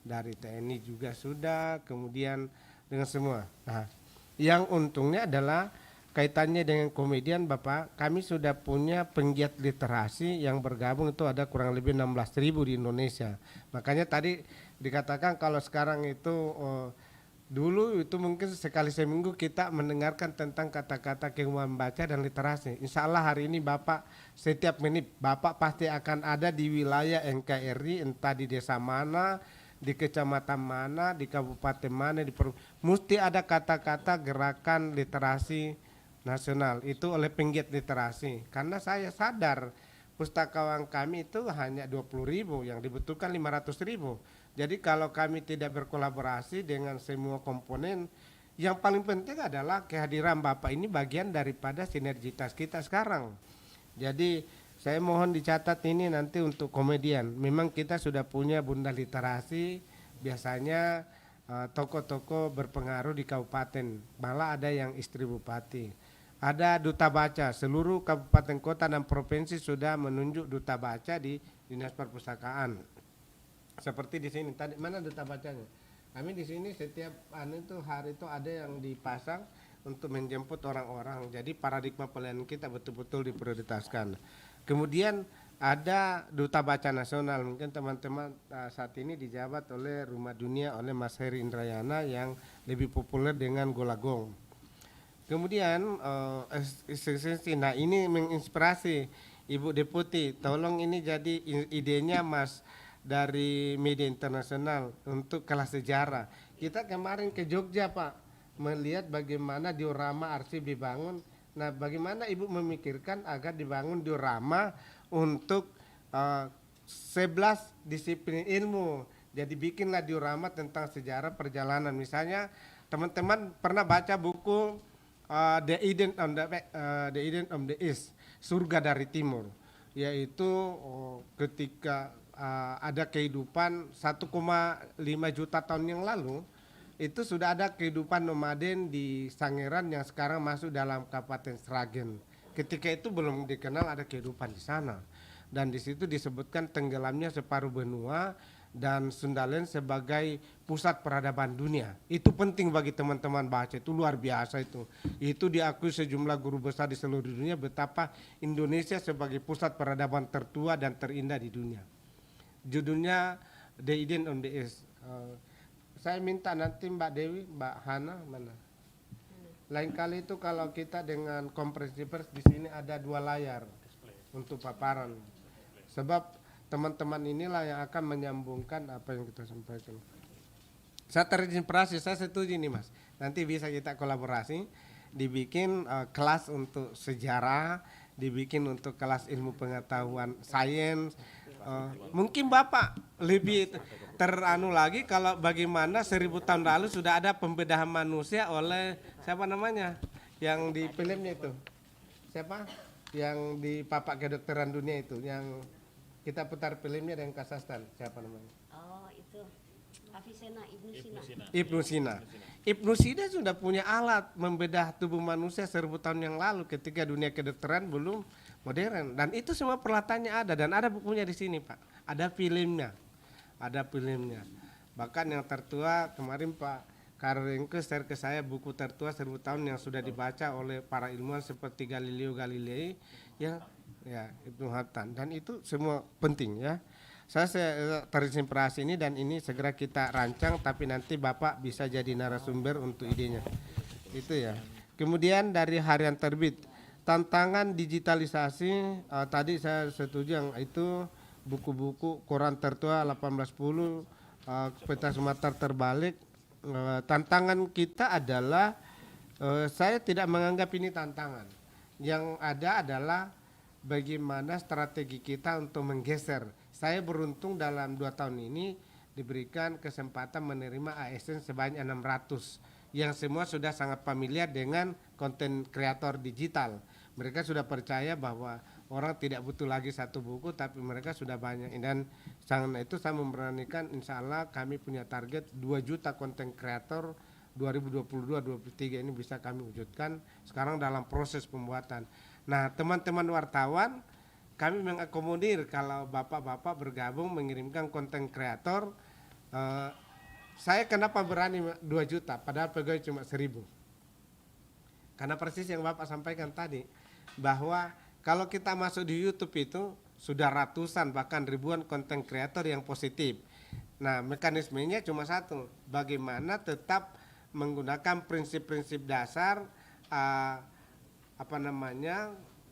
dari TNI juga sudah, kemudian dengan semua. Nah, yang untungnya adalah kaitannya dengan komedian Bapak, kami sudah punya penggiat literasi yang bergabung itu ada kurang lebih 16.000 di Indonesia. Makanya tadi dikatakan kalau sekarang itu dulu itu mungkin sekali seminggu kita mendengarkan tentang kata-kata kemampuan membaca dan literasi. Insya Allah hari ini Bapak setiap menit Bapak pasti akan ada di wilayah NKRI, entah di desa mana, di kecamatan mana, di kabupaten mana, mesti ada kata-kata gerakan literasi nasional itu oleh penggiat literasi. Karena saya sadar pustakawan kami itu hanya 20.000, yang dibutuhkan 500.000. Jadi kalau kami tidak berkolaborasi dengan semua komponen, yang paling penting adalah kehadiran Bapak ini bagian daripada sinergitas kita sekarang. Jadi saya mohon dicatat ini nanti untuk komedian. Memang kita sudah punya bunda literasi, biasanya tokoh-tokoh berpengaruh di kabupaten, malah ada yang istri bupati. Ada duta baca, seluruh kabupaten kota dan provinsi sudah menunjuk duta baca di Dinas Perpustakaan. Seperti di sini tadi, mana duta bacanya? Kami di sini setiap hari itu ada yang dipasang untuk menjemput orang-orang. Jadi paradigma pelayanan kita betul-betul diprioritaskan. Kemudian ada duta baca nasional, mungkin teman-teman saat ini dijabat oleh Rumah Dunia oleh Mas Heri Indrayana yang lebih populer dengan Golagong. Kemudian nah ini menginspirasi Ibu Deputi, tolong ini jadi idenya Mas dari media internasional untuk kelas sejarah. Kita kemarin ke Jogja Pak, melihat bagaimana diorama arsip dibangun. Nah, bagaimana Ibu memikirkan agar dibangun diorama untuk 11 disiplin ilmu. Jadi bikinlah diorama tentang sejarah perjalanan. Misalnya teman-teman pernah baca buku The Eden of the East, Surga dari Timur, yaitu ketika ada kehidupan 1,5 juta tahun yang lalu, itu sudah ada kehidupan nomaden di Sangiran yang sekarang masuk dalam Kabupaten Sragen. Ketika itu belum dikenal ada kehidupan di sana. Dan di situ disebutkan tenggelamnya separuh benua dan Sundalen sebagai pusat peradaban dunia. Itu penting bagi teman-teman baca, itu luar biasa itu. Itu diakui sejumlah guru besar di seluruh dunia betapa Indonesia sebagai pusat peradaban tertua dan terindah di dunia. Judulnya The Eden of the East. Saya minta nanti Mbak Dewi, Mbak Hana mana? Lain kali itu kalau kita dengan konferensi pers di sini ada 2 layar untuk paparan. Sebab teman-teman inilah yang akan menyambungkan apa yang kita sampaikan. Saya terinspirasi, saya setuju nih Mas. Nanti bisa kita kolaborasi, dibikin kelas untuk sejarah, dibikin untuk kelas ilmu pengetahuan sains. Mungkin Bapak lebih lagi kalau bagaimana 1000 tahun lalu sudah ada pembedahan manusia oleh siapa namanya yang di filmnya itu, siapa yang di Papak Kedokteran Dunia itu yang kita putar filmnya dengan Kazakhstan, siapa namanya? Oh itu Avicenna, Ibnu Sina. Ibnu Sina. Ibnu Sina sudah punya alat membedah tubuh manusia 1000 tahun yang lalu ketika dunia kedokteran belum modern, dan itu semua peralatannya ada dan ada bukunya di sini Pak, ada filmnya, bahkan yang tertua kemarin Pak Karolinko share ke saya buku tertua 1000 tahun yang sudah dibaca oleh para ilmuwan seperti Galileo Galilei ya Ibnu Hatan, dan itu semua penting ya. Saya terinspirasi ini dan ini segera kita rancang, tapi nanti Bapak bisa jadi narasumber untuk idenya. Itu ya. Kemudian dari harian terbit, tantangan digitalisasi, tadi saya setuju yang itu buku-buku koran tertua 1810, peta Sumatera terbalik. Tantangan kita adalah, saya tidak menganggap ini tantangan. Yang ada adalah bagaimana strategi kita untuk menggeser. Saya beruntung dalam 2 tahun ini diberikan kesempatan menerima ASN sebanyak 600 yang semua sudah sangat familiar dengan konten kreator digital. Mereka sudah percaya bahwa orang tidak butuh lagi satu buku, tapi mereka sudah banyak, dan sangat itu saya memberanikan, insya Allah kami punya target 2 juta konten kreator 2022-2023 ini bisa kami wujudkan. Sekarang dalam proses pembuatan. Nah, teman-teman wartawan, kami mengakomodir kalau bapak-bapak bergabung mengirimkan konten kreator. Saya kenapa berani 2 juta padahal pegawai cuma 1000? Karena persis yang Bapak sampaikan tadi, bahwa kalau kita masuk di YouTube itu sudah ratusan bahkan ribuan konten kreator yang positif. Nah, mekanismenya cuma satu, bagaimana tetap menggunakan prinsip-prinsip dasar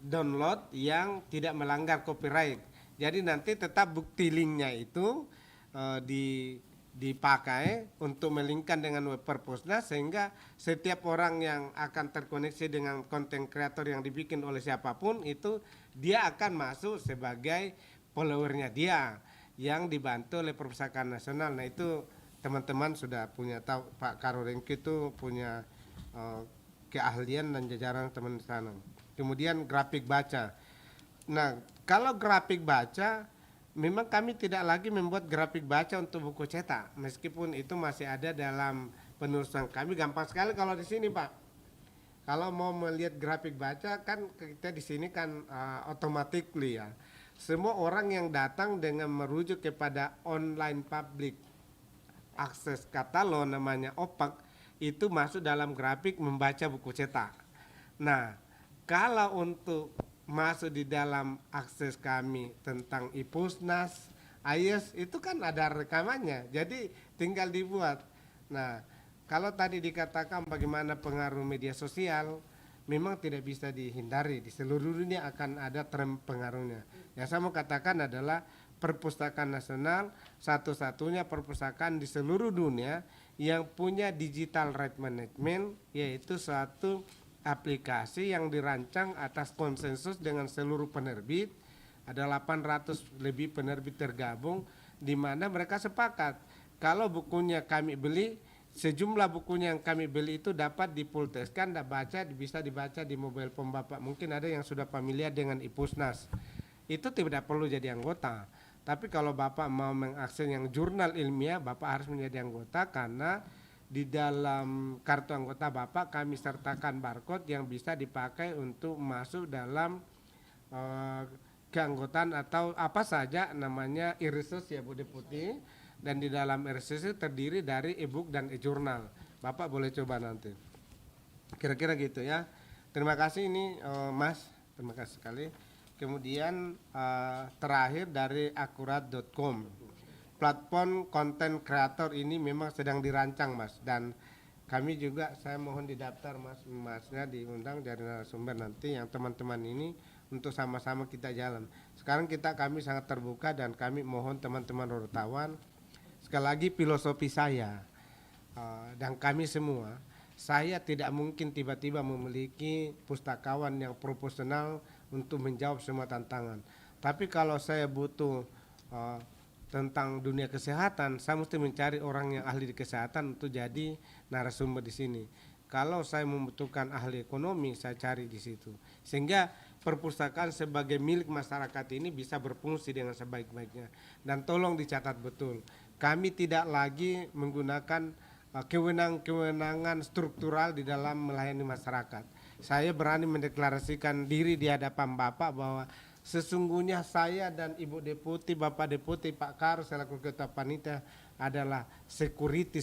download yang tidak melanggar copyright. Jadi nanti tetap bukti linknya itu dipakai untuk melingkan dengan web Perpusnas, sehingga setiap orang yang akan terkoneksi dengan konten kreator yang dibikin oleh siapapun itu dia akan masuk sebagai followernya dia yang dibantu oleh Perpustakaan Nasional. Nah, itu teman-teman sudah punya tahu, Pak Karolinko itu punya keahlian dan jajaran teman di sana. Kemudian grafik baca. Nah, kalau grafik baca, memang kami tidak lagi membuat grafik baca untuk buku cetak, meskipun itu masih ada dalam penulisan kami. Gampang sekali kalau di sini Pak. Kalau mau melihat grafik baca kan kita di sini kan automatically ya. Semua orang yang datang dengan merujuk kepada online public access katalog namanya OPAC itu masuk dalam grafik membaca buku cetak. Nah, kalau untuk masuk di dalam akses kami tentang Ipusnas, AYES itu kan ada rekamannya, jadi tinggal dibuat. Nah, kalau tadi dikatakan bagaimana pengaruh media sosial, memang tidak bisa dihindari, di seluruh dunia akan ada tren pengaruhnya. Yang saya mau katakan adalah Perpustakaan Nasional satu-satunya perpustakaan di seluruh dunia yang punya digital right management, yaitu suatu aplikasi yang dirancang atas konsensus dengan seluruh penerbit. Ada 800 lebih penerbit tergabung, di mana mereka sepakat kalau bukunya kami beli, sejumlah bukunya yang kami beli itu dapat dipulteskan, bisa dibaca di mobile phone Bapak. Mungkin ada yang sudah familiar dengan Ipusnas, itu tidak perlu jadi anggota. Tapi kalau Bapak mau mengakses yang jurnal ilmiah, Bapak harus menjadi anggota, karena di dalam kartu anggota Bapak kami sertakan barcode yang bisa dipakai untuk masuk dalam keanggotaan atau apa saja namanya e-resource ya Bu Deputi. Dan di dalam e-resource terdiri dari e-book dan e-jurnal. Bapak boleh coba nanti. Kira-kira gitu ya. Terima kasih ini Mas, terima kasih sekali. Kemudian terakhir dari akurat.com. Platform konten kreator ini memang sedang dirancang Mas, dan kami juga saya mohon didaftar Masnya diundang dari narasumber nanti yang teman-teman ini untuk sama-sama kita jalan. Sekarang kami sangat terbuka dan kami mohon teman-teman wartawan, sekali lagi filosofi saya dan kami semua, saya tidak mungkin tiba-tiba memiliki pustakawan yang profesional untuk menjawab semua tantangan. Tapi kalau saya butuh tentang dunia kesehatan, saya mesti mencari orang yang ahli di kesehatan untuk jadi narasumber di sini. Kalau saya membutuhkan ahli ekonomi, saya cari di situ. Sehingga perpustakaan sebagai milik masyarakat ini bisa berfungsi dengan sebaik-baiknya. Dan tolong dicatat betul, kami tidak lagi menggunakan kewenangan struktural di dalam melayani masyarakat. Saya berani mendeklarasikan diri di hadapan Bapak bahwa sesungguhnya saya dan Ibu Deputi, Bapak Deputi, Pak Karo selaku Ketua Panitia adalah security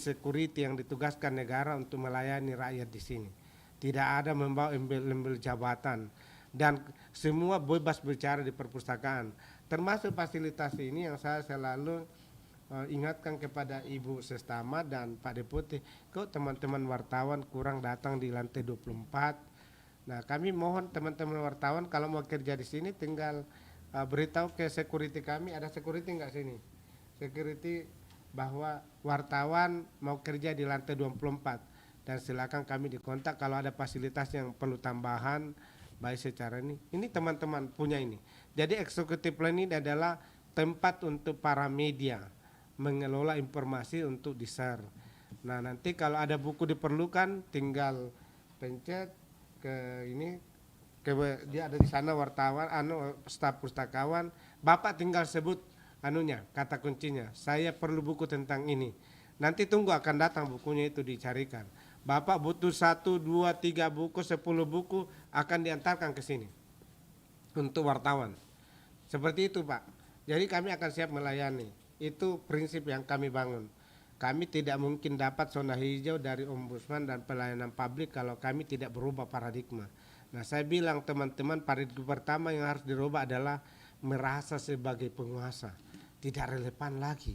yang ditugaskan negara untuk melayani rakyat di sini. Tidak ada membawa embel-embel jabatan dan semua bebas bicara di perpustakaan. Termasuk fasilitas ini yang saya selalu ingatkan kepada Ibu Sestama dan Pak Deputi, kok teman-teman wartawan kurang datang di lantai 24. Nah, kami mohon teman-teman wartawan kalau mau kerja di sini tinggal beritahu ke security kami, ada security enggak sini? Security bahwa wartawan mau kerja di lantai 24 dan silakan kami dikontak kalau ada fasilitas yang perlu tambahan baik secara ini. Ini teman-teman punya ini. Jadi eksekutif plan ini adalah tempat untuk para media mengelola informasi untuk di-share. Nah, nanti kalau ada buku diperlukan tinggal pencet ke ini, dia ada di sana wartawan, staf pustakawan, Bapak tinggal sebut kata kuncinya, saya perlu buku tentang ini. Nanti tunggu akan datang bukunya itu dicarikan. Bapak butuh 1, 2, 3 buku, 10 buku akan diantarkan ke sini untuk wartawan. Seperti itu Pak. Jadi kami akan siap melayani. Itu prinsip yang kami bangun. Kami tidak mungkin dapat zona hijau dari ombudsman dan pelayanan publik kalau kami tidak berubah paradigma. Nah, saya bilang teman-teman, paradigma pertama yang harus dirubah adalah merasa sebagai penguasa. Tidak relevan lagi.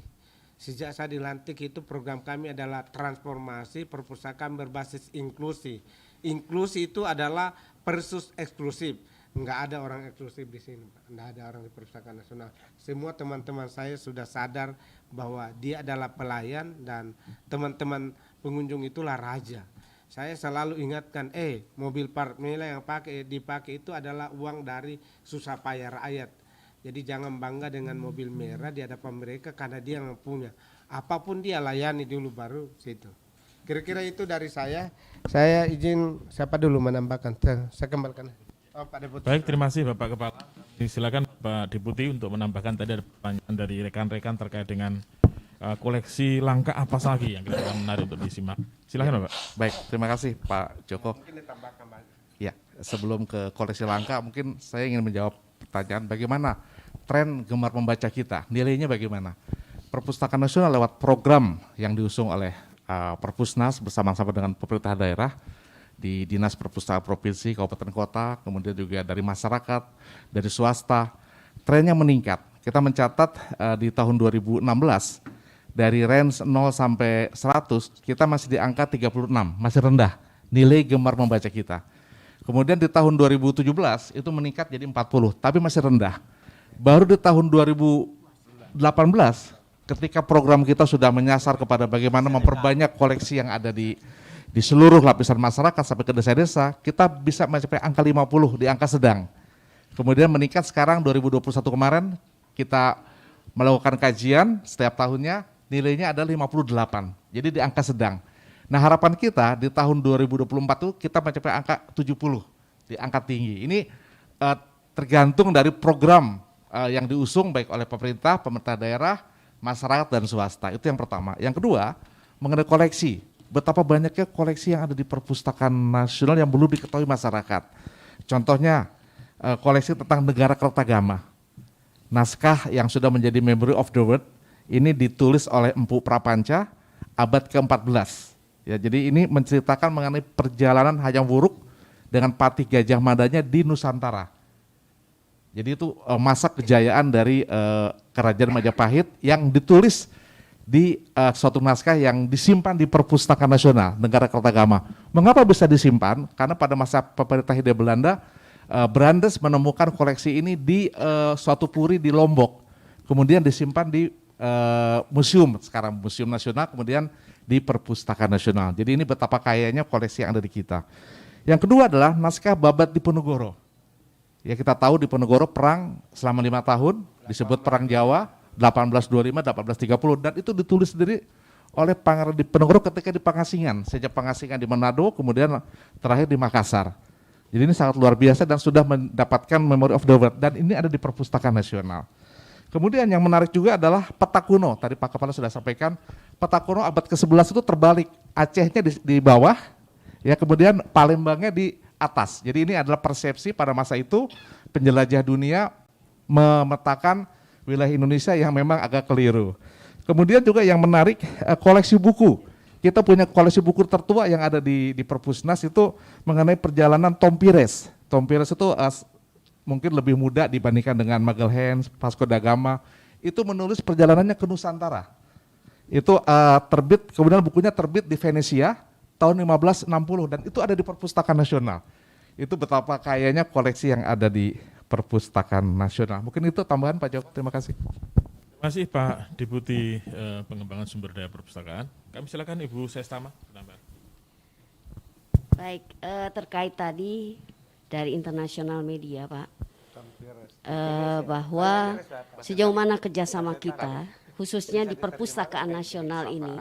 Sejak saya dilantik itu program kami adalah transformasi perpustakaan berbasis inklusi. Inklusi itu adalah versus eksklusif. Enggak ada orang eksklusif di sini, enggak ada orang di Perpustakaan Nasional. Semua teman-teman saya sudah sadar bahwa dia adalah pelayan dan teman-teman pengunjung itulah raja. Saya selalu ingatkan, mobil park nilai yang dipakai itu adalah uang dari susah payah rakyat. Jadi jangan bangga dengan mobil merah di hadapan mereka karena dia yang punya. Apapun dia layani dulu baru situ. Kira-kira itu dari saya. Saya izin siapa dulu menambahkan. Saya kembalikan. Oh, Pak Deputi. Baik, terima kasih Bapak Kepala. Silakan Pak Deputi untuk menambahkan tadi ada pertanyaan dari rekan-rekan terkait dengan koleksi langka apa lagi yang kita menarik untuk disimak. Silakan Bapak. Baik, terima kasih Pak Joko. Ya, sebelum ke koleksi langka mungkin saya ingin menjawab pertanyaan bagaimana tren gemar membaca kita, nilainya bagaimana. Perpustakaan Nasional lewat program yang diusung oleh Perpusnas bersama-sama dengan pemerintah daerah di Dinas Perpustakaan Provinsi, Kabupaten Kota, kemudian juga dari masyarakat, dari swasta, trennya meningkat. Kita mencatat di tahun 2016 dari range 0 sampai 100 kita masih di angka 36, masih rendah nilai gemar membaca kita. Kemudian di tahun 2017 itu meningkat jadi 40, tapi masih rendah. Baru di tahun 2018 ketika program kita sudah menyasar kepada bagaimana memperbanyak koleksi yang ada di seluruh lapisan masyarakat sampai ke desa-desa, kita bisa mencapai angka 50 di angka sedang. Kemudian meningkat sekarang 2021 kemarin kita melakukan kajian setiap tahunnya, nilainya adalah 58, jadi di angka sedang. Nah, harapan kita di tahun 2024 itu kita mencapai angka 70, di angka tinggi. Ini tergantung dari program yang diusung baik oleh pemerintah daerah, masyarakat dan swasta. Itu yang pertama. Yang kedua, mengenai koleksi. Betapa banyaknya koleksi yang ada di Perpustakaan Nasional yang belum diketahui masyarakat. Contohnya koleksi tentang negara Kertagama. Naskah yang sudah menjadi Memory of the World ini ditulis oleh Empu Prapanca abad ke-14. Ya, jadi ini menceritakan mengenai perjalanan Hayam Wuruk dengan Patih Gajah Madanya di Nusantara. Jadi itu masa kejayaan dari Kerajaan Majapahit yang ditulis di suatu naskah yang disimpan di Perpustakaan Nasional Negara Kertagama. Mengapa bisa disimpan? Karena pada masa pemerintah Hindia Belanda, Brandes menemukan koleksi ini di suatu puri di Lombok. Kemudian disimpan di museum, sekarang Museum Nasional, kemudian di Perpustakaan Nasional. Jadi ini betapa kayanya koleksi yang ada di kita. Yang kedua adalah naskah Babat Diponegoro. Ya, kita tahu Diponegoro perang selama 5 tahun, disebut Perang Jawa, 1825-1830, dan itu ditulis sendiri oleh Pangeran Diponegoro ketika di Pangasingan, sejak Pangasingan di Manado, kemudian terakhir di Makassar. Jadi ini sangat luar biasa dan sudah mendapatkan Memory of the World, dan ini ada di Perpustakaan Nasional. Kemudian yang menarik juga adalah peta kuno. Tadi Pak Kepala sudah sampaikan, peta kuno abad ke-11 itu terbalik. Acehnya di bawah, ya kemudian Palembangnya di atas. Jadi ini adalah persepsi pada masa itu penjelajah dunia memetakan wilayah Indonesia yang memang agak keliru. Kemudian juga yang menarik koleksi buku. Kita punya koleksi buku tertua yang ada di Perpusnas itu mengenai perjalanan Tom Pires. Tom Pires itu mungkin lebih muda dibandingkan dengan Magellan, Vasco da Gama. Itu menulis perjalanannya ke Nusantara. Itu terbit, kemudian bukunya terbit di Venesia tahun 1560 dan itu ada di Perpustakaan Nasional. Itu betapa kayanya koleksi yang ada di Perpustakaan Nasional. Mungkin itu tambahan Pak Joko, terima kasih. Terima kasih Pak Deputi Pengembangan Sumber Daya Perpustakaan. Kami silakan Ibu Sestama. Baik, terkait tadi dari internasional media Pak, bahwa sejauh mana kerjasama kita, khususnya di Perpustakaan Nasional ini,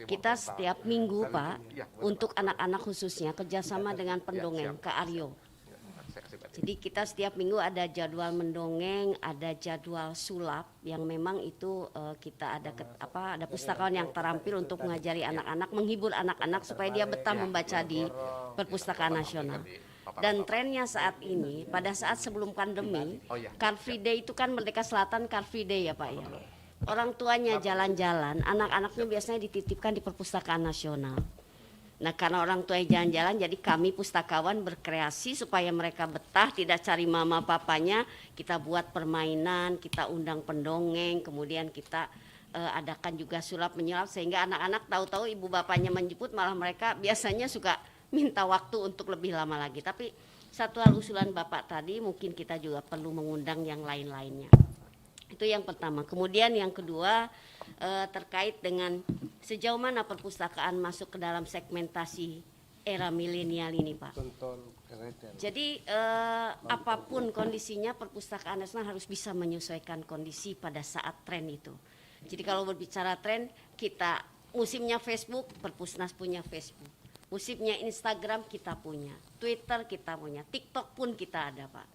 kita setiap minggu Pak, untuk anak-anak khususnya kerjasama dengan pendongeng Kak Aryo. Jadi kita setiap minggu ada jadwal mendongeng, ada jadwal sulap yang memang itu kita ada pustakawan yang terampil untuk mengajari anak-anak, menghibur anak-anak supaya dia betah membaca di Perpustakaan Nasional. Dan trennya saat ini, pada saat sebelum pandemi, Car Free Day itu kan Merdeka Selatan Car Free Day ya Pak ya. Orang tuanya jalan-jalan, anak-anaknya biasanya dititipkan di Perpustakaan Nasional. Nah karena orang tuanya jalan-jalan, jadi kami pustakawan berkreasi supaya mereka betah, tidak cari mama papanya. Kita buat permainan, kita undang pendongeng, kemudian kita adakan juga sulap menyulap sehingga anak-anak tahu-tahu ibu bapaknya menjemput, malah mereka biasanya suka minta waktu untuk lebih lama lagi. Tapi satu hal usulan Bapak tadi, mungkin kita juga perlu mengundang yang lain-lainnya. Itu yang pertama. Kemudian yang kedua terkait dengan sejauh mana perpustakaan masuk ke dalam segmentasi era milenial ini Pak. Jadi apapun kondisinya Perpustakaan Nasional harus bisa menyesuaikan kondisi pada saat tren itu. Jadi kalau berbicara tren, kita musimnya Facebook, Perpusnas punya Facebook. Musimnya Instagram kita punya, Twitter kita punya, TikTok pun kita ada Pak.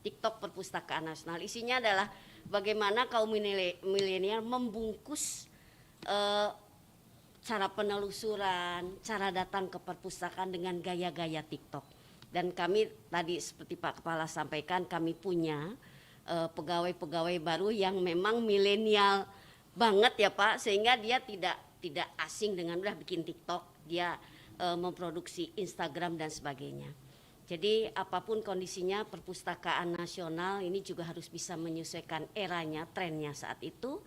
TikTok Perpustakaan Nasional isinya adalah bagaimana kaum milenial membungkus cara penelusuran, cara datang ke perpustakaan dengan gaya-gaya TikTok. Dan kami tadi seperti Pak Kepala sampaikan, kami punya pegawai-pegawai baru yang memang milenial banget ya Pak, sehingga dia tidak asing dengan udah bikin TikTok, dia memproduksi Instagram dan sebagainya. Jadi apapun kondisinya Perpustakaan Nasional ini juga harus bisa menyesuaikan eranya, trennya saat itu.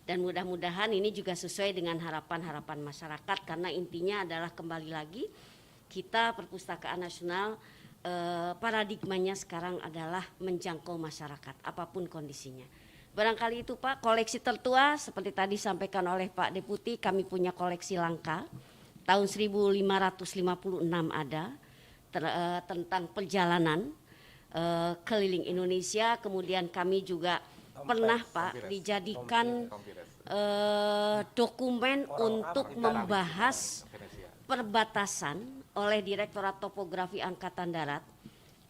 Dan mudah-mudahan ini juga sesuai dengan harapan-harapan masyarakat karena intinya adalah kembali lagi kita Perpustakaan Nasional paradigmanya sekarang adalah menjangkau masyarakat apapun kondisinya. Barangkali itu Pak, koleksi tertua seperti tadi sampaikan oleh Pak Deputi, kami punya koleksi langka tahun 1556 ada tentang perjalanan keliling Indonesia. Kemudian kami juga pernah Pak dijadikan dokumen untuk membahas perbatasan oleh Direktorat Topografi Angkatan Darat,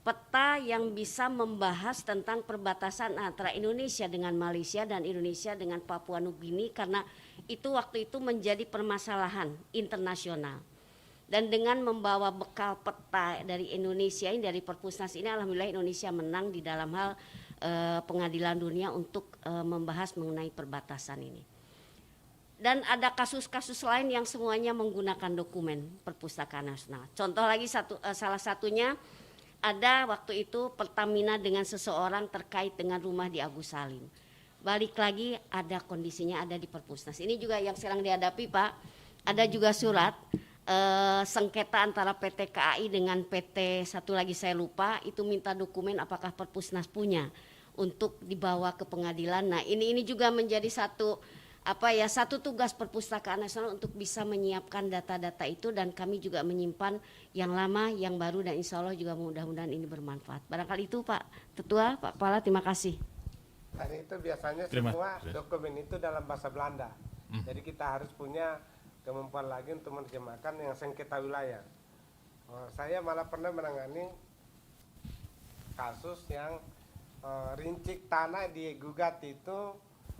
peta yang bisa membahas tentang perbatasan antara Indonesia dengan Malaysia dan Indonesia dengan Papua Nugini karena itu waktu itu menjadi permasalahan internasional. Dan dengan membawa bekal peta dari Indonesia ini, dari Perpusnas ini, alhamdulillah Indonesia menang di dalam hal pengadilan dunia untuk membahas mengenai perbatasan ini. Dan ada kasus-kasus lain yang semuanya menggunakan dokumen Perpustakaan Nasional. Contoh lagi salah satunya ada waktu itu Pertamina dengan seseorang terkait dengan rumah di Agus Salim. Balik lagi ada kondisinya ada di Perpusnas. Ini juga yang sedang dihadapi Pak. Ada juga surat sengketa antara PT KAI dengan PT satu lagi saya lupa, itu minta dokumen apakah Perpusnas punya untuk dibawa ke pengadilan. Nah ini juga menjadi satu tugas Perpustakaan Nasional untuk bisa menyiapkan data-data itu dan kami juga menyimpan yang lama, yang baru dan insya Allah juga mudah-mudahan ini bermanfaat. Barangkali itu Pak Ketua, Pak Kepala, terima kasih. Dan itu biasanya semua dokumen itu dalam bahasa Belanda. Jadi kita harus punya kemampuan lagi untuk menerjemahkan yang sengketa wilayah. Saya malah pernah menangani kasus yang rincik tanah digugat itu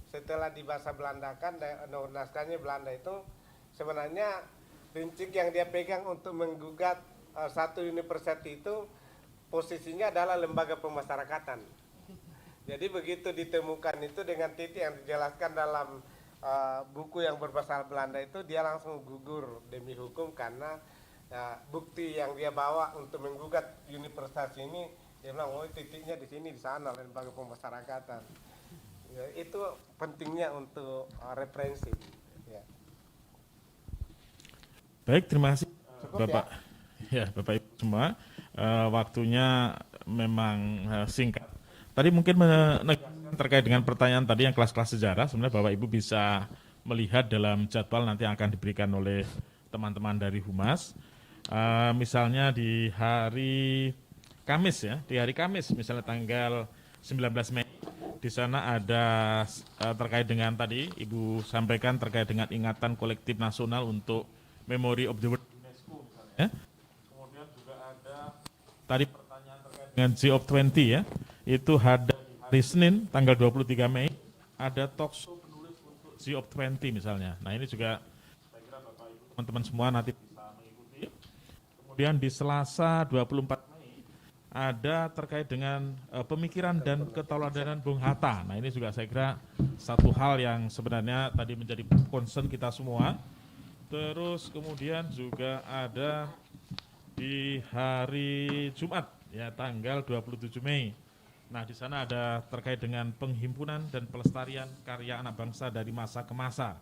setelah dibahasa Belandakan dan naskahnya Belanda itu sebenarnya rincik yang dia pegang untuk menggugat satu universitas itu posisinya adalah lembaga pemasyarakatan. Jadi begitu ditemukan itu dengan titik yang dijelaskan dalam buku yang berbahasa Belanda itu, dia langsung gugur demi hukum karena bukti yang dia bawa untuk menggugat universitas ini, dia bilang oh titiknya di sini di sana lembaga pemasyarakatan. Ya, itu pentingnya untuk referensi. Ya. Baik, terima kasih Cukup Bapak. Ya, Bapak Ibu semua. Waktunya memang singkat. Tadi mungkin menegaskan terkait dengan pertanyaan tadi yang kelas-kelas sejarah, sebenarnya Bapak Ibu bisa melihat dalam jadwal nanti yang akan diberikan oleh teman-teman dari Humas. Misalnya di hari Kamis ya, di hari Kamis misalnya tanggal 19 Mei, di sana ada terkait dengan tadi Ibu sampaikan terkait dengan ingatan kolektif nasional untuk Memory of the World UNESCO misalnya. Kemudian juga ada tadi pertanyaan terkait dengan G20 ya, itu ada hari Senin tanggal 23 Mei ada talkshow penulis untuk G20 misalnya. Nah ini juga saya kira Bapak Ibu teman-teman semua nanti bisa mengikuti. Kemudian di Selasa 24 Mei ada terkait dengan pemikiran dan keteladanan Bung Hatta. Nah ini juga saya kira satu hal yang sebenarnya tadi menjadi concern kita semua. Terus kemudian juga ada di hari Jumat ya tanggal 27 Mei. Nah, di sana ada terkait dengan penghimpunan dan pelestarian karya anak bangsa dari masa ke masa.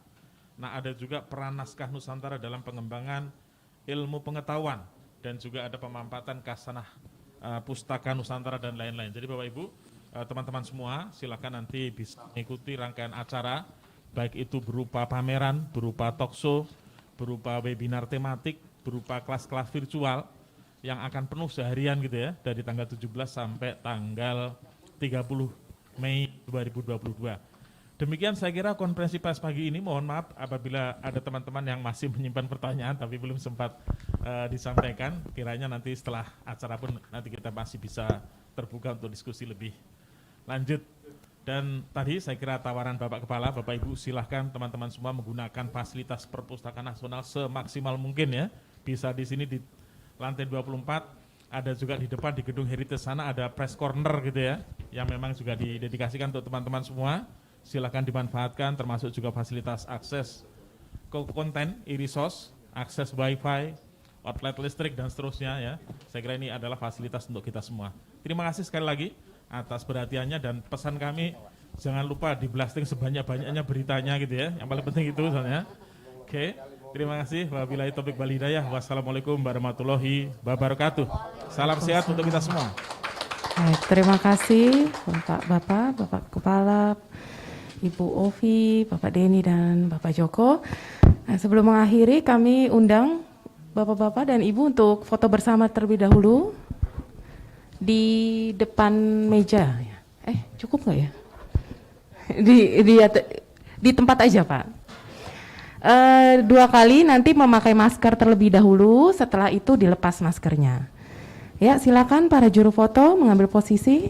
Nah, ada juga peran naskah Nusantara dalam pengembangan ilmu pengetahuan dan juga ada pemampatan kasanah pustaka Nusantara dan lain-lain. Jadi Bapak Ibu, teman-teman semua silakan nanti bisa mengikuti rangkaian acara baik itu berupa pameran, berupa talkshow, berupa webinar tematik, berupa kelas-kelas virtual yang akan penuh seharian gitu ya, dari tanggal 17 sampai tanggal 30 Mei 2022. Demikian saya kira konferensi pers pagi ini, mohon maaf apabila ada teman-teman yang masih menyimpan pertanyaan tapi belum sempat disampaikan, kiranya nanti setelah acara pun nanti kita masih bisa terbuka untuk diskusi lebih lanjut. Dan tadi saya kira tawaran Bapak Kepala, Bapak Ibu silahkan teman-teman semua menggunakan fasilitas perpustakaan nasional semaksimal mungkin ya. Bisa di sini di lantai 24, ada juga di depan di gedung Heritage sana ada press corner gitu ya, yang memang juga didedikasikan untuk teman-teman semua. Silahkan dimanfaatkan termasuk juga fasilitas akses ke konten, e-resource, akses wifi, outlet listrik dan seterusnya ya. Saya kira ini adalah fasilitas untuk kita semua. Terima kasih sekali lagi atas perhatiannya dan pesan kami jangan lupa di blasting sebanyak-banyaknya beritanya gitu ya. Yang paling penting itu soalnya. Oke, terima kasih. Wabillahi taufiq wal hidayah. Wassalamualaikum warahmatullahi wabarakatuh. Salam sehat untuk kita semua. Baik, terima kasih Bapak Kepala, Ibu Ovi, Bapak Denny dan Bapak Joko. Nah, sebelum mengakhiri kami undang Bapak-bapak dan Ibu untuk foto bersama terlebih dahulu di depan meja. Cukup nggak ya? Di tempat aja Pak. 2 kali nanti memakai masker terlebih dahulu, setelah itu dilepas maskernya. Ya, silakan para juru foto mengambil posisi.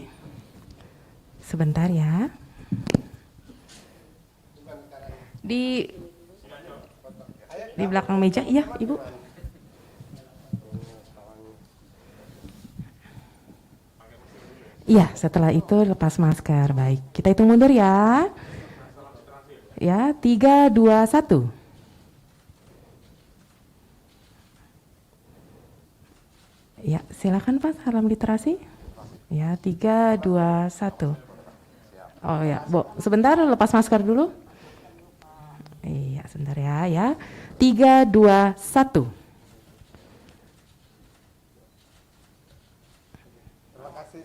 Sebentar ya. Di belakang meja, iya Ibu. Iya, setelah itu lepas masker. Baik, kita hitung mundur ya. Ya, 3, 2, 1. Ya, silakan Pak, salam literasi. Ya, 3, 2, 1. Oh ya, Bu, sebentar lepas masker dulu. Iya, sebentar ya. 3, 2, 1.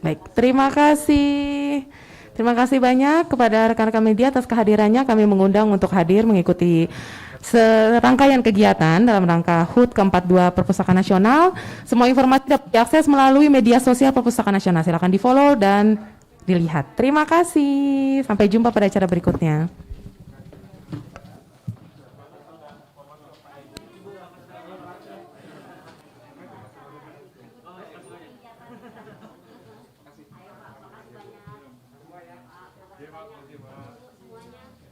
Baik, terima kasih. Terima kasih banyak kepada rekan-rekan media atas kehadirannya. Kami mengundang untuk hadir mengikuti serangkaian kegiatan dalam rangka HUT ke-42 Perpustakaan Nasional. Semua informasi dapat diakses melalui media sosial Perpustakaan Nasional. Silakan di-follow dan dilihat. Terima kasih. Sampai jumpa pada acara berikutnya. semuanya.